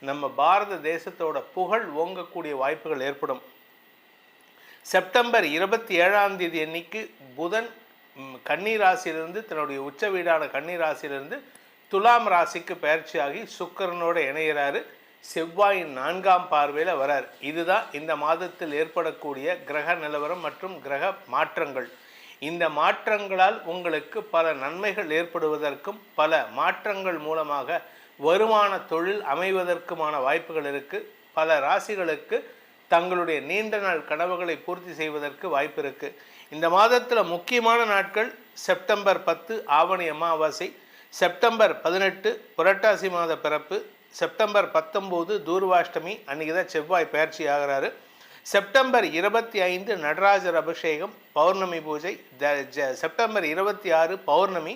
நம்ம பாரத தேசத்தோட புகழ் ஓங்கக்கூடிய வாய்ப்புகள் ஏற்படும். செப்டம்பர் 27ஆம் தேதி அன்னைக்கு புதன் கன்னி ராசியிலிருந்து தன்னுடைய உச்ச வீடான கன்னி ராசியிலிருந்து துலாம் ராசிக்கு பயிற்சியாகி சுக்கிரனோடு இணைகிறாரு. செவ்வாயின் 4ஆம் பார்வையில் வரார். இதுதான் இந்த மாதத்தில் ஏற்படக்கூடிய கிரக நிலவரம் மற்றும் கிரக மாற்றங்கள். இந்த மாற்றங்களால் உங்களுக்கு பல நன்மைகள் ஏற்படுவதற்கும் பல மாற்றங்கள் மூலமாக வருமான தொழில் அமைவதற்குமான வாய்ப்புகள் இருக்குது. பல ராசிகளுக்கு தங்களுடைய நீண்ட நாள் கனவுகளை பூர்த்தி செய்வதற்கு வாய்ப்பு இருக்குது. இந்த மாதத்தில் முக்கியமான நாட்கள் செப்டம்பர் 10 ஆவணி அமாவாசை, செப்டம்பர் 18 புரட்டாசி மாத பிறப்பு, செப்டம்பர் 19 தூர்வாஷ்டமி, அன்றைக்கி தான் செவ்வாய் பயிற்சி ஆகிறாரு. செப்டம்பர் 25 நடராஜர் அபிஷேகம், பௌர்ணமி பூஜை. செப்டம்பர் 26 பௌர்ணமி.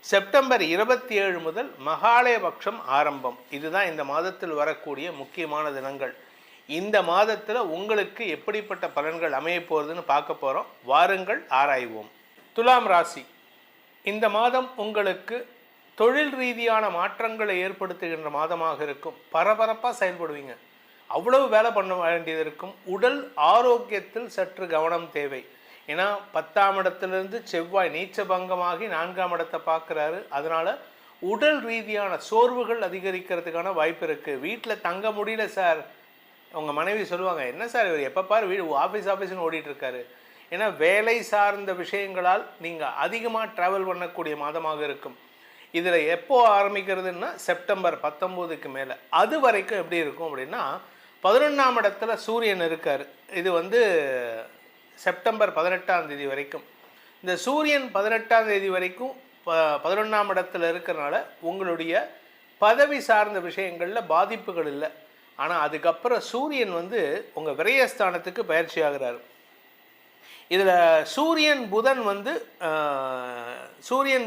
செப்டம்பர் 27 முதல் மகாலயபக்ஷம் ஆரம்பம். இதுதான் இந்த மாதத்தில் வரக்கூடிய முக்கியமான தினங்கள். இந்த மாதத்தில் உங்களுக்கு எப்படிப்பட்ட பலன்கள் அமைய போகிறதுன்னு பார்க்க போகிறோம். வாருங்கள் ஆராய்வோம். துலாம் ராசி. இந்த மாதம் உங்களுக்கு தொழில் ரீதியான மாற்றங்களை ஏற்படுத்துகின்ற மாதமாக இருக்கும். பரபரப்பாக செயல்படுவீங்க, அவ்வளவு வேலை பண்ண வேண்டியது இருக்கும். உடல் ஆரோக்கியத்தில் சற்று கவனம் தேவை. ஏன்னா 10ஆம் இடத்துலேருந்து செவ்வாய் நீச்சபங்கமாகி 4ஆம் இடத்தை பார்க்குறாரு. அதனால் உடல் ரீதியான சோர்வுகள் அதிகரிக்கிறதுக்கான வாய்ப்பு இருக்குது. வீட்டில் தங்க முடியல சார், உங்கள் மனைவி சொல்லுவாங்க, என்ன சார் இவர் எப்போ பாரு வீடு ஆஃபீஸ்னு ஓடிட்டுருக்காரு. ஏன்னா வேலை சார்ந்த விஷயங்களால் நீங்கள் அதிகமாக ட்ராவல் பண்ணக்கூடிய மாதமாக இருக்கும். இதில் எப்போ ஆரம்பிக்கிறதுன்னா செப்டம்பர் 19க்கு மேலே. அது வரைக்கும் எப்படி இருக்கும் அப்படின்னா 11ஆம் இடத்துல சூரியன் இருக்கார். இது செப்டம்பர் 18ஆம் தேதி வரைக்கும். இந்த சூரியன் 18ஆம் தேதி வரைக்கும் 11ஆம் இடத்துல இருக்கிறனால உங்களுடைய பதவி சார்ந்த விஷயங்களில் பாதிப்புகள் இல்லை. ஆனால் அதுக்கப்புறம் சூரியன் உங்கள் விரயஸ்தானத்துக்கு பயிற்சி ஆகிறார். இதில் சூரியன்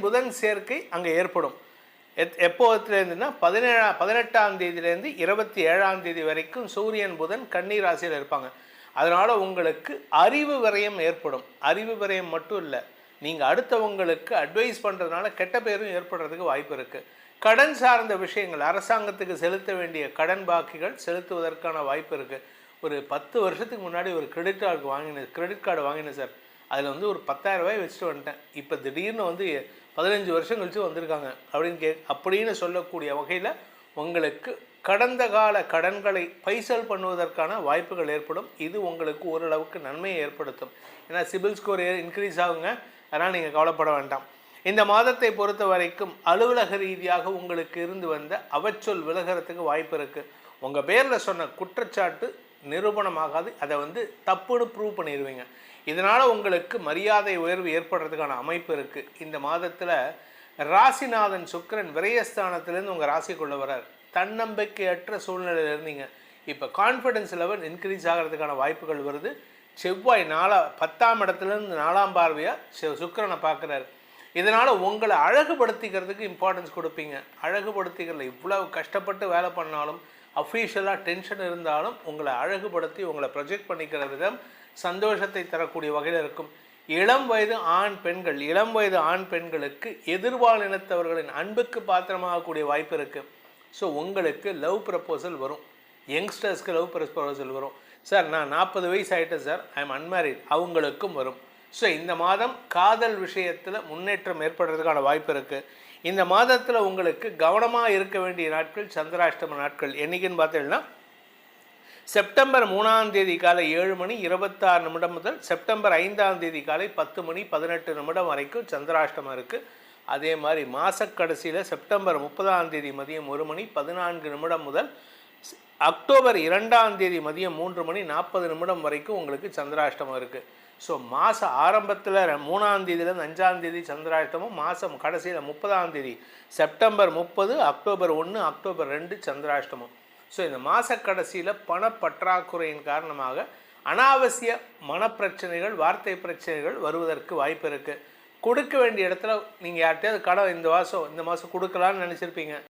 புதன் சேர்க்கை அங்கே ஏற்படும். எப்போதுலேருந்துன்னா 18ஆம் தேதியிலேருந்து 27ஆம் தேதி வரைக்கும் சூரியன் புதன் கன்னி ராசியில் இருப்பாங்க. அதனால் உங்களுக்கு அறிவு விரயம் ஏற்படும். அறிவு விரயம் மட்டும் இல்லை, நீங்கள் அடுத்தவங்களுக்கு அட்வைஸ் பண்ணுறதுனால கெட்ட பேரும் ஏற்படுறதுக்கு வாய்ப்பு இருக்குது. கடன் சார்ந்த விஷயங்கள், அரசாங்கத்துக்கு செலுத்த வேண்டிய கடன் பாக்கிகள் செலுத்துவதற்கான வாய்ப்பு இருக்குது. ஒரு 10 வருஷத்துக்கு முன்னாடி ஒரு கிரெடிட் கார்டு வாங்கினேன் சார். அதில் ஒரு 10,000 ரூபாய் வச்சுட்டு வந்துட்டேன். இப்போ திடீர்னு 15 வருஷம் கழித்து வந்திருக்காங்க அப்படின்னு சொல்லக்கூடிய வகையில் உங்களுக்கு கடந்த கால கடன்களை பைசல் பண்ணுவதற்கான வாய்ப்புகள் ஏற்படும். இது உங்களுக்கு ஓரளவுக்கு நன்மையை ஏற்படுத்தும். ஏன்னா சிபில் ஸ்கோர் இன்க்ரீஸ் ஆகுங்க. அதனால் நீங்கள் கவலைப்பட வேண்டாம். இந்த மாதத்தை பொறுத்த வரைக்கும் அலுவலக ரீதியாக உங்களுக்கு இருந்து வந்த அவச்சொல் விலகிறதுக்கு வாய்ப்பு இருக்குது. உங்கள் பேரில் சொன்ன குற்றச்சாட்டு நிரூபணமாகாது. அதை தப்புன்னு ப்ரூவ் பண்ணிடுவீங்க. இதனால் உங்களுக்கு மரியாதை உயர்வு ஏற்படுறதுக்கான அமைப்பு இருக்குது. இந்த மாதத்தில் ராசிநாதன் சுக்கிரன் விரயஸ்தானத்திலேருந்து உங்கள் ராசிக்குள்ளே வரார். தன்னம்பிக்கையற்ற சூழ்நிலையில் இருந்தீங்க, இப்போ கான்ஃபிடென்ஸ் லெவல் இன்க்ரீஸ் ஆகிறதுக்கான வாய்ப்புகள் வருது. செவ்வாய் 10ஆம் இடத்துலேருந்து 4ஆம் பார்வையாக சுக்கிரனை பார்க்குறாரு. இதனால் உங்களை அழகுபடுத்திக்கிறதுக்கு இம்பார்ட்டன்ஸ் கொடுப்பீங்க. அழகுபடுத்திக்கிறதுல இவ்வளவு கஷ்டப்பட்டு வேலை பண்ணாலும், அஃபீஷியலாக டென்ஷன் இருந்தாலும் உங்களை அழகுபடுத்தி உங்களை ப்ரொஜெக்ட் பண்ணிக்கிற விதம் சந்தோஷத்தை தரக்கூடிய வகையில் இருக்கும். இளம் வயது ஆண் பெண்களுக்கு எதிர்பாலினத்தவர்களின் அன்புக்கு பாத்திரமாகக்கூடிய வாய்ப்பு இருக்குது. ஸோ உங்களுக்கு லவ் ப்ரப்போசல் வரும். யங்ஸ்டர்ஸ்க்கு லவ் ப்ரப்போசல் வரும். சார் நான் 40 வயசு ஆகிட்டேன் சார், ஐ எம் அன்மேரிட், அவங்களுக்கும் வரும். ஸோ இந்த மாதம் காதல் விஷயத்தில் முன்னேற்றம் ஏற்படுறதுக்கான வாய்ப்பு இருக்குது. இந்த மாதத்தில் உங்களுக்கு கவனமாக இருக்க வேண்டிய நாட்கள் சந்திராஷ்டம நாட்கள். என்றைக்குன்னு பார்த்தீங்கன்னா செப்டம்பர் 3ஆம் தேதி காலை 7:26 முதல் செப்டம்பர் 5ஆம் தேதி காலை 10:18 வரைக்கும் சந்திராஷ்டமம் இருக்குது. அதே மாதிரி மாதக்கடைசியில் செப்டம்பர் 30ஆம் தேதி மதியம் 1:14 முதல் அக்டோபர் 2ஆம் தேதி மதியம் 3:40 வரைக்கும் உங்களுக்கு சந்திராஷ்டமம் இருக்குது. ஸோ மாத ஆரம்பத்தில் 3ஆம் தேதியிலேருந்து 5ஆம் தேதி சந்திராஷ்டமம், மாதம் கடைசியில் 30ஆம் தேதி செப்டம்பர் 30, அக்டோபர் 1, அக்டோபர் 2 சந்திராஷ்டமம். ஸோ இந்த மாத கடைசியில் பணப்பற்றாக்குறையின் காரணமாக அனாவசிய மனப்பிரச்சனைகள், வார்த்தை பிரச்சனைகள் வருவதற்கு வாய்ப்பு இருக்குது. கொடுக்க வேண்டிய இடத்துல நீங்கள் யார்கிட்டயாவது கடன் இந்த மாதம் கொடுக்கலான்னு நினச்சிருப்பீங்க.